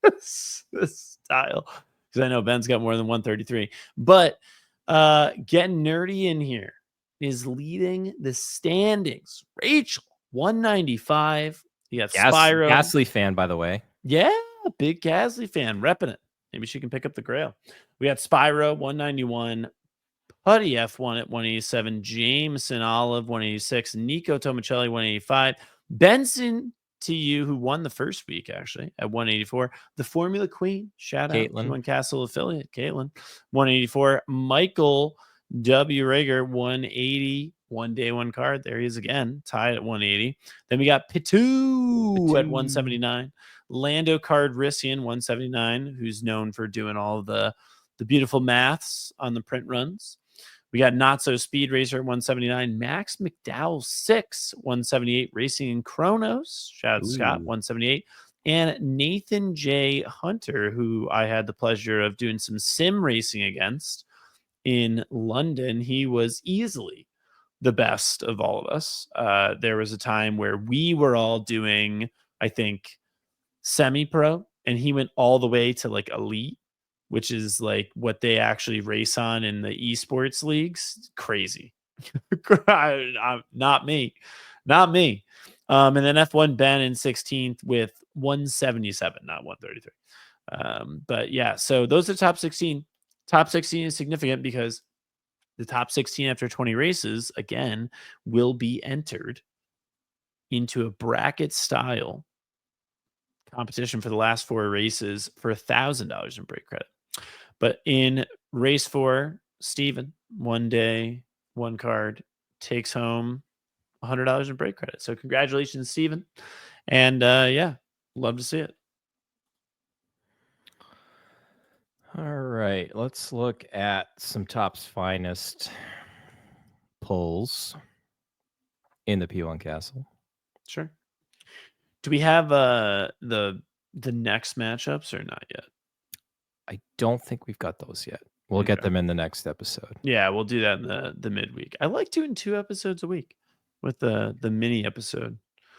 this style because I know Ben's got more than 133, but getting nerdy in here is leading the standings. Rachel 195. You got Spyro. Gasly fan, by the way. Yeah, big Gasly fan, repping it. Maybe she can pick up the grail. We got Spyro 191. Putty F1 at 187, Jameson Olive 186, Nico Tomicelli 185, Benson to you, who won the first week actually at 184, the Formula Queen, shout Caitlin. out P1 Castle affiliate, Caitlin 184, Michael W. Rager 180, 1 day 1 card. There he is again, tied at 180. Then we got Pitu at 179, Lando Cardrissian 179, who's known for doing all the beautiful maths on the print runs. We got Not So Speed Racer at 179. Max McDowell 6, 178. Racing in Chronos. Shout out to Scott, 178. And Nathan J. Hunter, who I had the pleasure of doing some sim racing against in London. He was easily the best of all of us. There was a time where we were all doing, I think, semi-pro, and he went all the way to like elite, which is like what they actually race on in the esports leagues. Crazy. Not me. Not me. And then F1 Ben in 16th with 177, not 133. But yeah, so those are top 16. Top 16 is significant because the top 16 after 20 races, again, will be entered into a bracket style competition for the last 4 races for $1,000 in break credit. But in race 4, Steven, one day, one card, takes home $100 in break credit. So congratulations, Steven. And yeah, love to see it. All right, let's look at some Top's finest pulls in the P1 Castle. Sure. Do we have the next matchups or not yet? I don't think we've got those yet. We'll get them in the next episode. Yeah, we'll do that in the midweek. I like doing 2 episodes a week with the mini episode.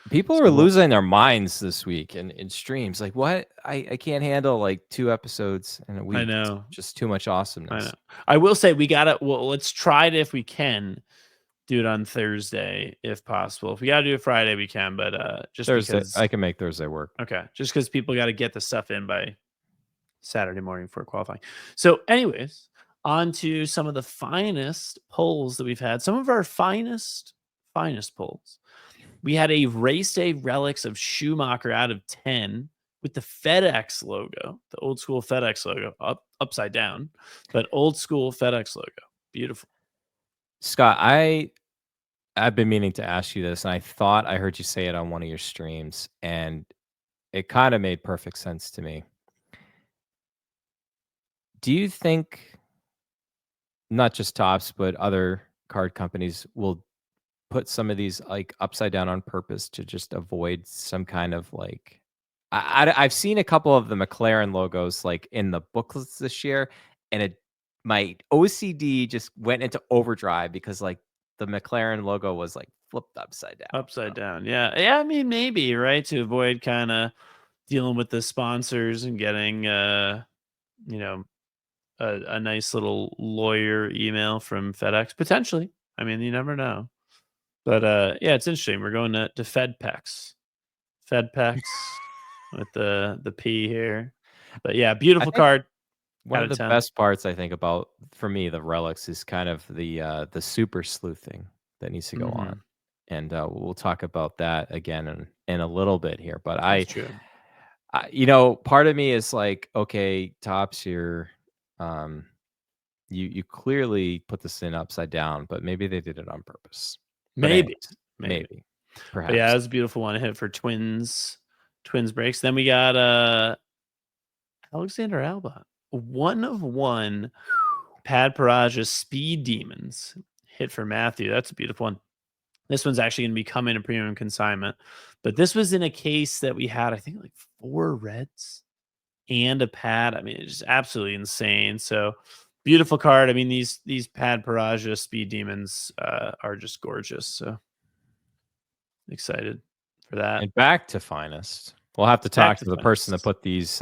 People So are losing their minds this week in streams. Like, what? I can't handle like 2 episodes in a week. I know. It's just too much awesomeness. I know. I will say we gotta. Well, let's try it if we can do it on Thursday if possible. If we gotta do it Friday, we can. But just Thursday, because I can make Thursday work. Okay, just because people got to get the stuff in by Saturday morning for qualifying. So, anyways, on to some of the finest polls that we've had. Some of our finest polls. We had a race day relics of Schumacher out of 10 with the FedEx logo, the old school FedEx logo, upside down, but old school FedEx logo. Beautiful. Scott, I've been meaning to ask you this, and I thought I heard you say it on one of your streams, and it kind of made perfect sense to me. Do you think not just Topps, but other card companies will put some of these like upside down on purpose to just avoid some kind of like I've seen a couple of the McLaren logos like in the booklets this year, and my OCD just went into overdrive because like the McLaren logo was like flipped upside down. Upside down. Yeah. Yeah. I mean, maybe, right. To avoid kind of dealing with the sponsors and getting, you know, a nice little lawyer email from FedEx, potentially. I mean, you never know. But yeah, it's interesting. We're going to FedPex. FedPex with the P here. But yeah, beautiful card. One of the best parts I think about for me the relics is kind of the super sleuthing that needs to go on, and we'll talk about that again in a little bit here. But you know, part of me is like, okay, Topps, you clearly put this in upside down, but maybe they did it on purpose. Maybe. Perhaps. But yeah, it was a beautiful one. I hit for twins breaks. Then we got Alexander Alba. 1 of 1 Pad Paraja Speed Demons hit for Matthew. That's a beautiful one. This one's actually going to be coming in premium consignment, but this was in a case that we had, I think, like 4 reds and a pad. I mean, it's just absolutely insane. So beautiful card. I mean, these Pad Paraja Speed Demons are just gorgeous. So excited for that. And back to finest. We'll have to talk to the person that put these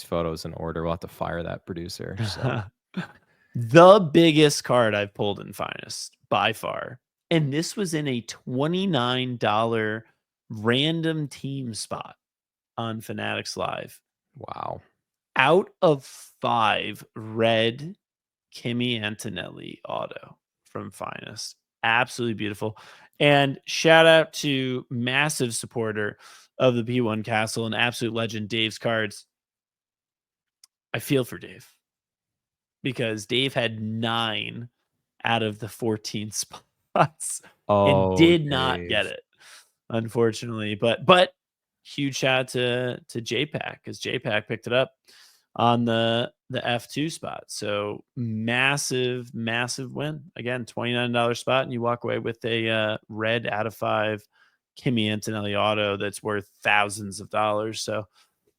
photos in order. We'll have to fire that producer. So. The biggest card I've pulled in finest by far. And this was in a $29 random team spot on Fanatics Live. Wow. Out of 5 red Kimi Antonelli auto from Finest. Absolutely beautiful. And shout out to massive supporter of the P1 Castle and absolute legend Dave's Cards. I feel for Dave because Dave had 9 out of the 14 spots and did not get it, unfortunately. But huge shout out to JPack because JPack picked it up on the F2 spot. So massive win. Again, $29 spot, and you walk away with a red out of 5 Kimi Antonelli auto that's worth thousands of dollars. So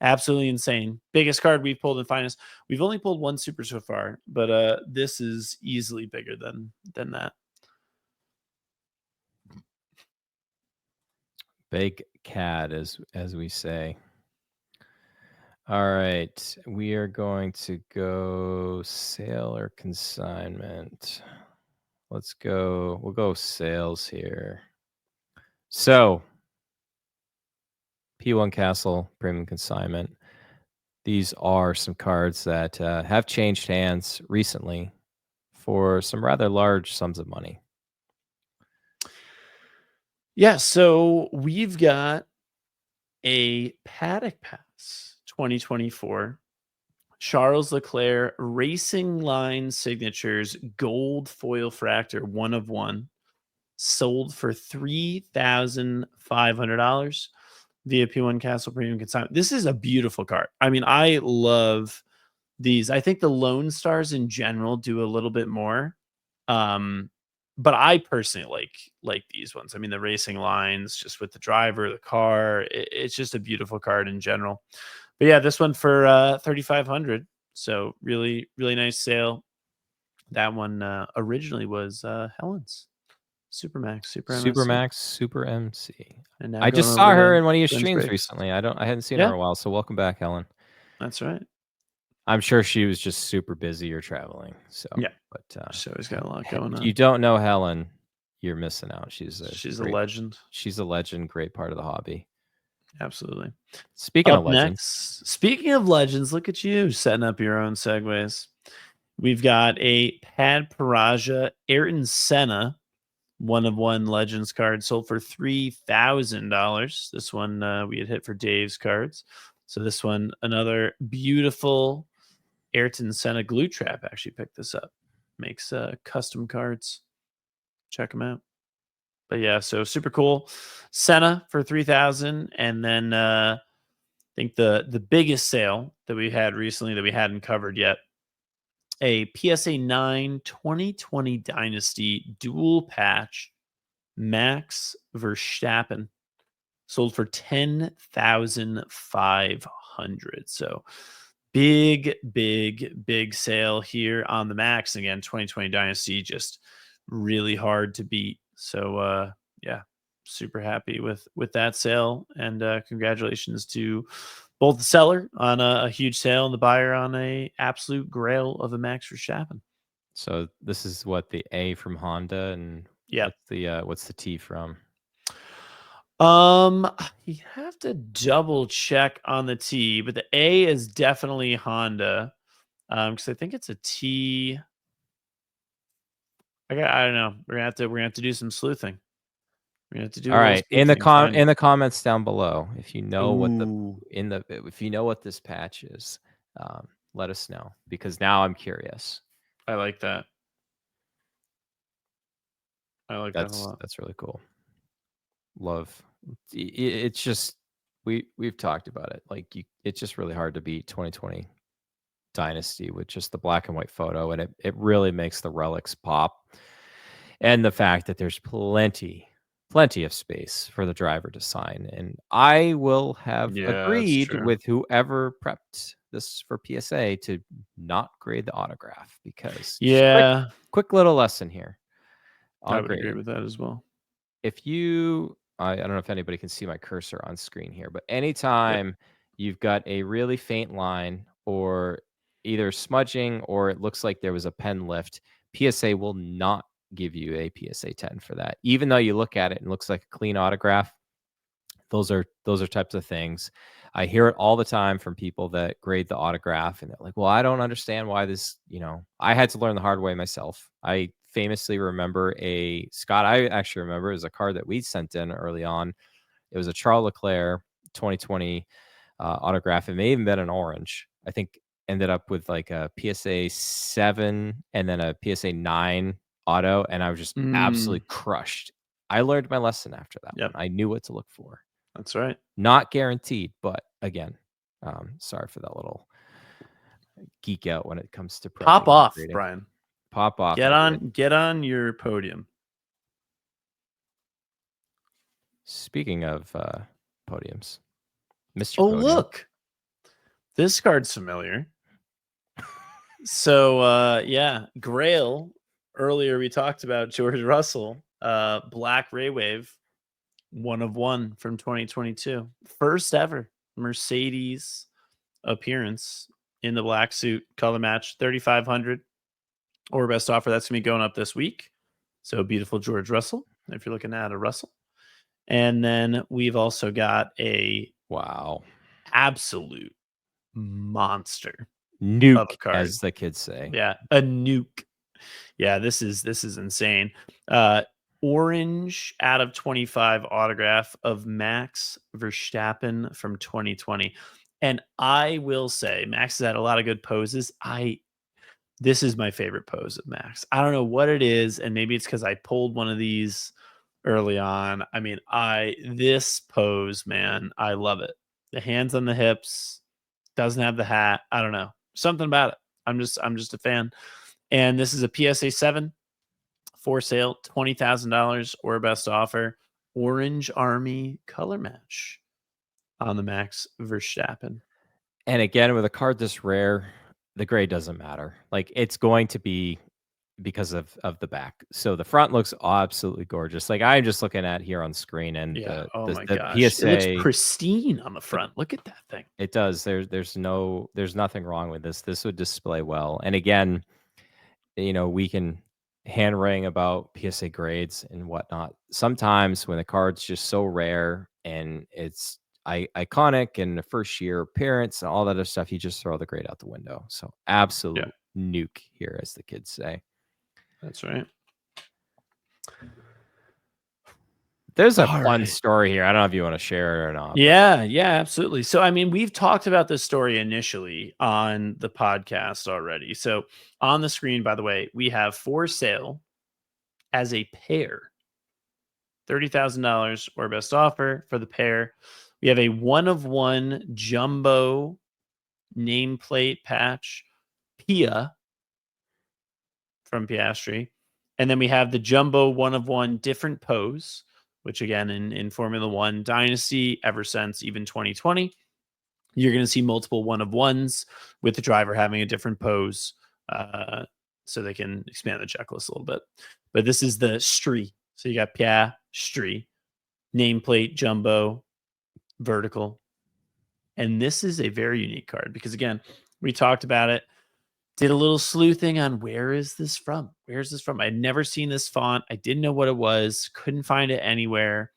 absolutely insane. Biggest card we've pulled in finest. We've only pulled 1 super so far, but this is easily bigger than that. Big cat, as we say. All right, we are going to go sale or consignment. Let's go. We'll go sales here. So, P1 Castle Premium Consignment. These are some cards that have changed hands recently for some rather large sums of money. Yeah, so we've got a Paddock Pass 2024 Charles Leclerc Racing Line Signatures Gold Foil Fractor 1 of 1 sold for $3,500 via P1 Castle Premium Consignment. This is a beautiful card. I mean, I love these. I think the Lone Stars in general do a little bit more. But I personally like these ones. I mean, the racing lines just with the driver, the car, it's just a beautiful card in general. But yeah, this one for 3,500. So really, really nice sale. That one originally was Helen's Supermax, Super MSC. Supermax, Super MC. And now I going just saw over her to in one of your Twins streams Breaks. recently. I hadn't seen her Yeah, in a while, so welcome back, Helen. that's right. I'm sure she was just super busy or traveling. So, Yeah. but She's always got a lot going if on. you don't know Helen, you're missing out. She's She's a great, legend. she's a legend, great part of the hobby. Absolutely. Speaking of Up legends, next, speaking of legends, look at you setting up your own segues. We've got a Pad Paraja Ayrton Senna 1 of 1 Legends card sold for $3,000. This one we had hit for Dave's cards. So this one, another beautiful Ayrton Senna glue trap actually picked this up. Makes custom cards. Check them out. But yeah, so super cool. Senna for 3,000, and then I think the biggest sale that we had recently that we hadn't covered yet, a PSA 9 2020 Dynasty dual patch Max Verstappen sold for 10,500. So big sale here on the Max. Again, 2020 Dynasty just really hard to beat. So yeah, super happy with that sale, and congratulations to both the seller on a huge sale and the buyer on a absolute grail of a Max Verstappen. so this is what the A from Honda, and Yeah. what's the T from? You have to double check on the T, but the A is definitely Honda. Because I think it's a T. I don't know. We're gonna have to do some sleuthing. We're gonna have to do All a little right, sleuthing and find in it. the comments down below, if you know Ooh, if you know what this patch is, let us know, because now I'm curious. I like that. I like that a lot. That's really cool. Love. It's just we've talked about it. Like it's just really hard to beat 2020 Dynasty with just the black and white photo, and it really makes the relics pop. And the fact that there's plenty of space for the driver to sign. And I will have Yeah, that's agreed true. with whoever prepped this for PSA to not grade the autograph, because just Yeah, quick little lesson here I on would agree grading. with that as well. If I don't know if anybody can see my cursor on screen here, but Yep. anytime you've got a really faint line or either smudging or it looks like there was a pen lift, PSA will not give you a PSA 10 for that. Even though you look at it and it looks like a clean autograph, those are types of things. I hear it all the time from people that grade the autograph, and they're like, "Well, I don't understand why this." I had to learn the hard way myself. I famously remember Scott. I actually remember it was a card that we sent in early on. It was a Charles Leclerc 2020 autograph. It may even been an orange. I think ended up with like a PSA 7 and then a PSA 9 auto, and I was just Mm, absolutely crushed. I learned my lesson after that one. yep, I knew what to look for. that's right. Not guaranteed, but again, sorry for that little geek out when it comes to Pop prepping and off, grading. Brian. Pop off, I did. Get on your podium. Speaking of podiums, Mr. Oh, Podium. look. This card's familiar. So yeah, Grail. Earlier we talked about George Russell, Black Ray Wave, One of one from 2022. First ever Mercedes appearance in the black suit color match, 3,500 or best offer. That's going to be going up this week. So beautiful George Russell, if you're looking at a Russell. And then we've also got a Wow. absolute monster of a Nuke, card. as the kids say. Yeah, a nuke. Yeah, this is insane. Orange out of 25 autograph of Max Verstappen from 2020. And I will say Max has had a lot of good poses. This is my favorite pose of Max. I don't know what it is, and maybe it's because I pulled one of these early on. I mean, this pose, man, I love it. The hands on the hips, doesn't have the hat. I don't know. Something about it. I'm just a fan. And this is a PSA 7 for sale, $20,000 or best offer. Orange Army color match on the Max Verstappen. And again, with a card this rare, the gray doesn't matter. Like, it's going to be because of the back. So the front looks absolutely gorgeous. Like, I'm just looking at here on screen, and Yeah. the Oh the my the gosh. It looks PSA, pristine on the front. Look at that thing. it does. There's nothing wrong with this. This would display well. And again, we can hand wring about PSA grades and whatnot. Sometimes when the card's just so rare and it's iconic and the first year appearance and all that other stuff, you just throw the grade out the window. So Yeah, absolute nuke here, as the kids say. that's right. There's a All fun right. story here. I don't know if you want to share it or not, but Yeah, yeah, absolutely. So, I mean, we've talked about this story initially on the podcast already. So, on the screen, by the way, we have for sale as a pair, $30,000 or best offer for the pair. We have a one of one jumbo nameplate patch, Pia from Piastri. And then we have the jumbo one of one different pose, which again in Formula One Dynasty, ever since even 2020, you're going to see multiple one of ones with the driver having a different pose, so they can expand the checklist a little bit. But this is the Stri. So you got Piastri, nameplate, jumbo, vertical. And this is a very unique card because, again, we talked about it, did a little sleuthing on where is this from? Where is this from? I'd never seen this font. I didn't know what it was, couldn't find it anywhere.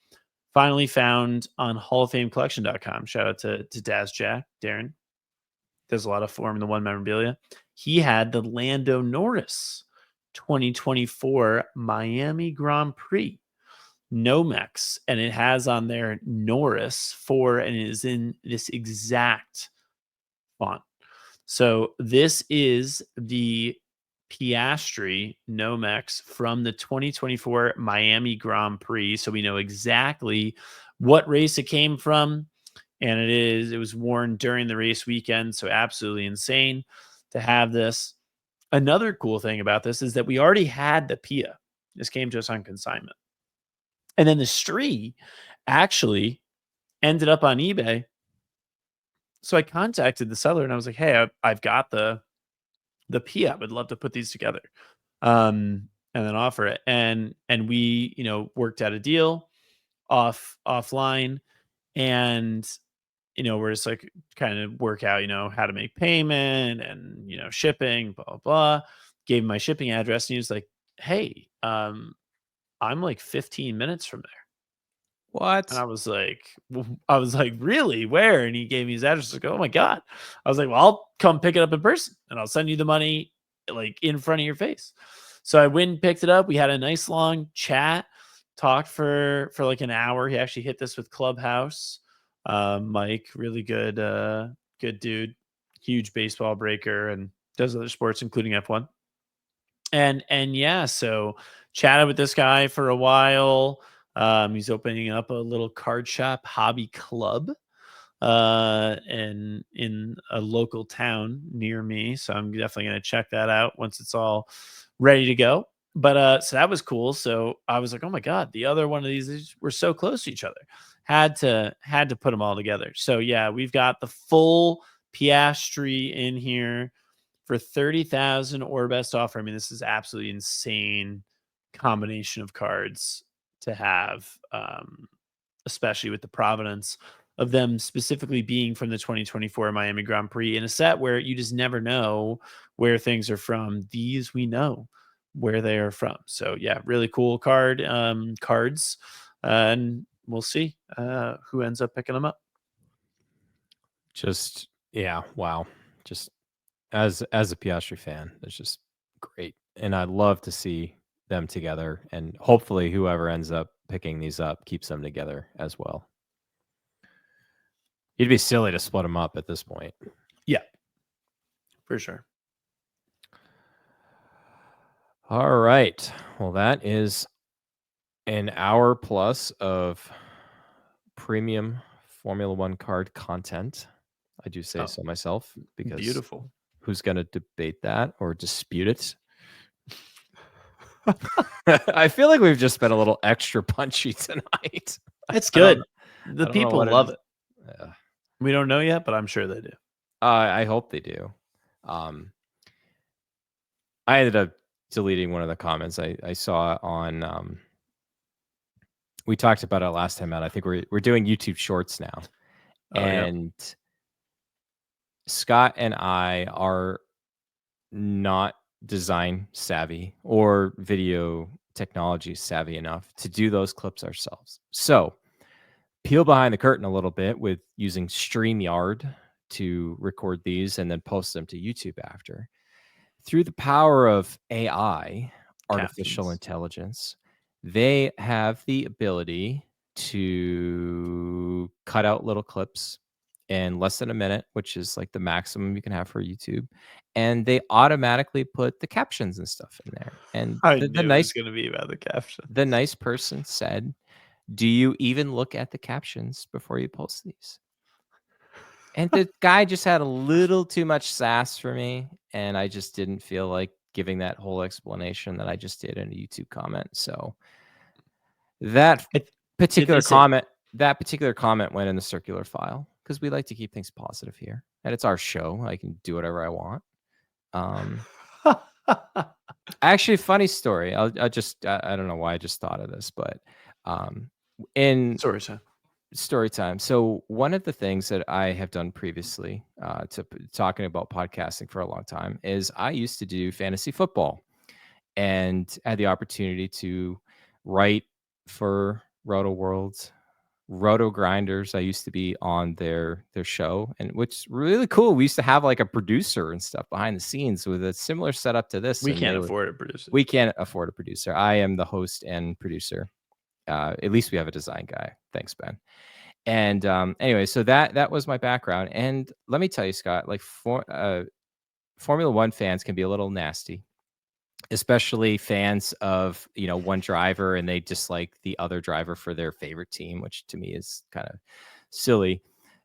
Finally found on HallOfFameCollection.com. Shout out to Daz Jack, Darren. Does a lot of Formula One memorabilia. He had the Lando Norris 2024 Miami Grand Prix Nomex, and it has on there Norris 4, and it is in this exact font. So this is the Piastri Nomex from the 2024 Miami Grand Prix. So we know exactly what race it came from. And it was worn during the race weekend. So absolutely insane to have this. Another cool thing about this is that we already had the Pia. This came to us on consignment. And then the Stri actually ended up on eBay. So I contacted the seller and I was like, hey, I've got the Pia. I would love to put these together. And then offer it. And we, worked out a deal offline. And we're just like kind of work out, how to make payment and, shipping, blah, blah, blah. Gave him my shipping address and he was like, hey, I'm like 15 minutes from there. And what? I was like, really? Where? And he gave me his address. Like, oh my God. I was like, well, I'll come pick it up in person and I'll send you the money like in front of your face. So I went and picked it up. We had a nice long chat, talked for like an hour. He actually hit this with Clubhouse. Mike, really good dude, huge baseball breaker and does other sports, including F1. And yeah, so chatted with this guy for a while. He's opening up a little card shop hobby club in a local town near me. So I'm definitely going to check that out once it's all ready to go. But so that was cool. So I was like, oh my God, the other one of these were so close to each other. Had to put them all together. So yeah, we've got the full Piastri in here for 30,000 or best offer. I mean, this is absolutely insane combination of cards to have. especially with the provenance of them specifically being from the 2024 Miami Grand Prix in a set where you just never know where things are from. These we know where they are from. So yeah, really cool cards, and we'll see who ends up picking them up. Just yeah, wow. Just as a Piastri fan, it's just great, and I'd love to see them together, and hopefully whoever ends up picking these up keeps them together as well. It'd be silly to split them up at this point. Yeah, for sure. All right. Well, that is an hour plus of premium Formula One card content. I do say so myself, because Beautiful. who's going to debate that or dispute it? I feel like we've just been a little extra punchy tonight. It's good. I The don't know people what love is. it. We don't know yet, but I'm sure they do. I hope they do. I ended up deleting one of the comments I saw on. We talked about it last time out. I think we're doing YouTube Shorts now, and Scott and I are not design savvy or video technology savvy enough to do those clips ourselves. So peel behind the curtain a little bit with using StreamYard to record these and then post them to YouTube after. Through the power of AI, artificial Captions. intelligence, they have the ability to cut out little clips in less than a minute, which is like the maximum you can have for YouTube. And they automatically put the captions and stuff in there. And I the knew it was going to be about the caption. the nice person said, "Do you even look at the captions before you post these?" And the guy just had a little too much sass for me, and I just didn't feel like giving that whole explanation that I just did in a YouTube comment. So that particular comment went in the circular file, because we like to keep things positive here, and it's our show. I can do whatever I want. Actually, funny story. I don't know why I just thought of this, but in story time. So one of the things that I have done previously, to talking about podcasting for a long time, is I used to do fantasy football, and had the opportunity to write for Roto Worlds, Roto Grinders. I used to be on their show, and which really cool. We used to have like a producer and stuff behind the scenes with a similar setup to this. We can't afford a producer. We can't afford a producer. I am the host and producer. At least we have a design guy. Thanks, Ben. And anyway, so that was my background. And let me tell you, Scott, like Formula One fans can be a little nasty, especially fans of one driver, and they dislike the other driver for their favorite team, which to me is kind of silly.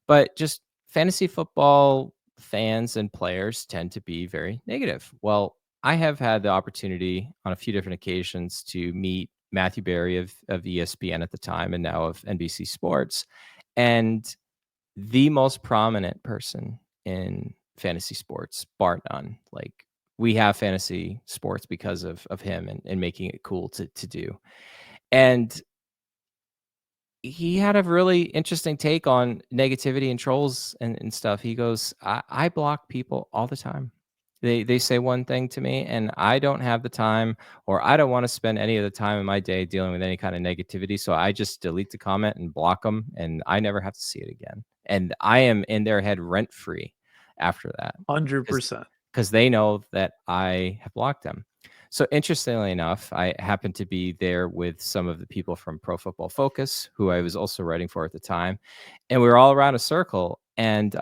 But just fantasy football fans and players tend to be very negative. Well, I have had the opportunity on a few different occasions to meet Matthew Berry of ESPN at the time, and now of NBC Sports, and the most prominent person in fantasy sports, bar none. Like, we have fantasy sports because of him, and making it cool to do. And he had a really interesting take on negativity and trolls and stuff. He goes, I block people all the time. They say one thing to me, and I don't have the time, or I don't want to spend any of the time in my day dealing with any kind of negativity. So I just delete the comment and block them, and I never have to see it again. And I am in their head rent free after that. 100%. Because they know that I have blocked them. So interestingly enough, I happened to be there with some of the people from Pro Football Focus, who I was also writing for at the time. And we were all around a circle, and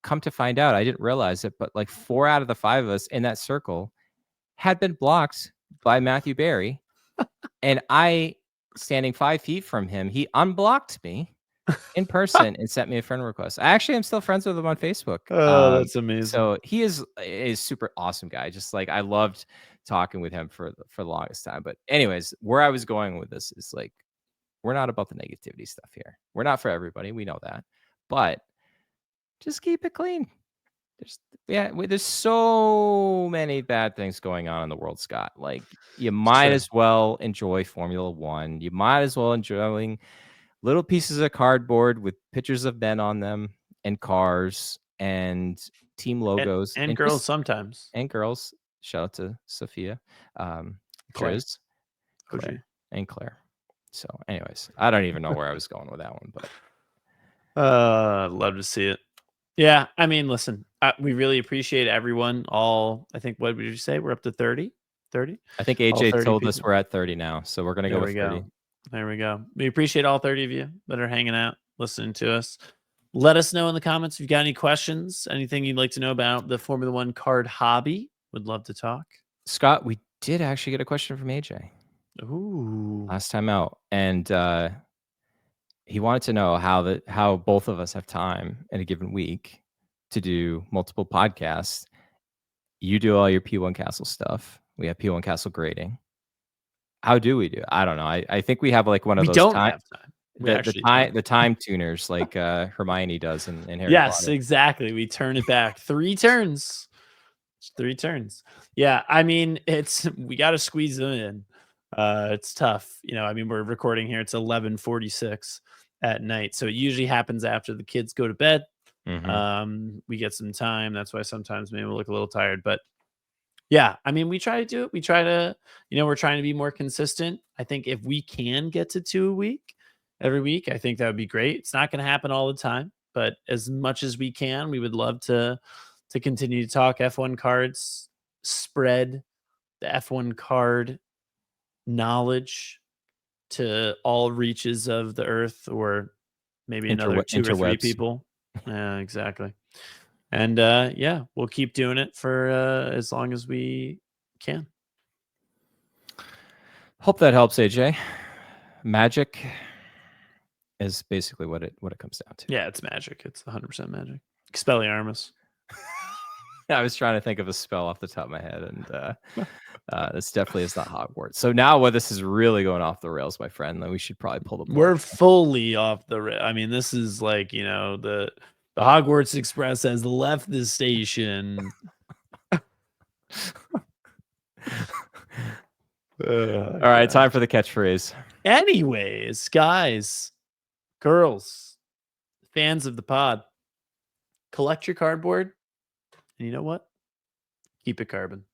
come to find out, I didn't realize it, but like 4 out of the 5 of us in that circle had been blocked by Matthew Berry. And I, standing 5 feet from him, he unblocked me in person and sent me a friend request. I actually am still friends with him on Facebook. Oh, that's amazing. So he is a super awesome guy. Just like, I loved talking with him for the longest time. But anyways, where I was going with this is, like, we're not about the negativity stuff here. We're not for everybody. We know that. But just keep it clean. There's so many bad things going on in the world, Scott. Like, you might as well enjoy Formula One. You might as well enjoying little pieces of cardboard with pictures of men on them and cars and team logos And and girls just sometimes. and girls. Shout out to Sophia, um, Claire. Triz, OG. Claire. So, anyways, I don't even know where I was going with that one, but Love to see it. Yeah, I mean, listen, we really appreciate everyone. I think, what would you say? We're up to 30? 30? I think All AJ 30 told us people. we're at 30 now, so we're gonna go There with we 30. go. There we go. We appreciate all 30 of you that are hanging out, listening to us. Let us know in the comments if you've got any questions, anything you'd like to know about the Formula One card hobby. Would love to talk. Scott, we did actually get a question from AJ Ooh. last time out, and he wanted to know how both of us have time in a given week to do multiple podcasts. You do all your P1 Castle stuff. We have P1 Castle grading. How do we do it? I don't know. I think we have like one of We those don't have time. We actually don't. the time tuners like Hermione does in Harry Yes, Potter. exactly. We turn it back 3 turns. 3 turns. Yeah, I mean, we got to squeeze them in. It's tough. I mean, we're recording here. It's 11:46 at night. So it usually happens after the kids go to bed. We get some time. That's why sometimes maybe we'll look a little tired, but yeah, I mean, we try to do it. We try to, we're trying to be more consistent. I think if we can get to 2 a week, every week, I think that would be great. It's not going to happen all the time, but as much as we can, we would love to continue to talk F1 cards, spread the F1 card knowledge to all reaches of the earth, or maybe another 2 or 3 Interwebs. people. Yeah, exactly. And yeah, we'll keep doing it for as long as we can. Hope that helps, AJ. Magic is basically what it comes down to. Yeah, it's magic. It's 100% magic. Expelliarmus. I was trying to think of a spell off the top of my head, and this definitely is not Hogwarts. So now, this is really going off the rails, my friend. Then we should probably pull the plug. We're fully off the I mean, this is like, the Hogwarts Express has left the station. All right, time for the catchphrase. Anyways, guys, girls, fans of the pod, collect your cardboard. And you know what? Keep it carbon.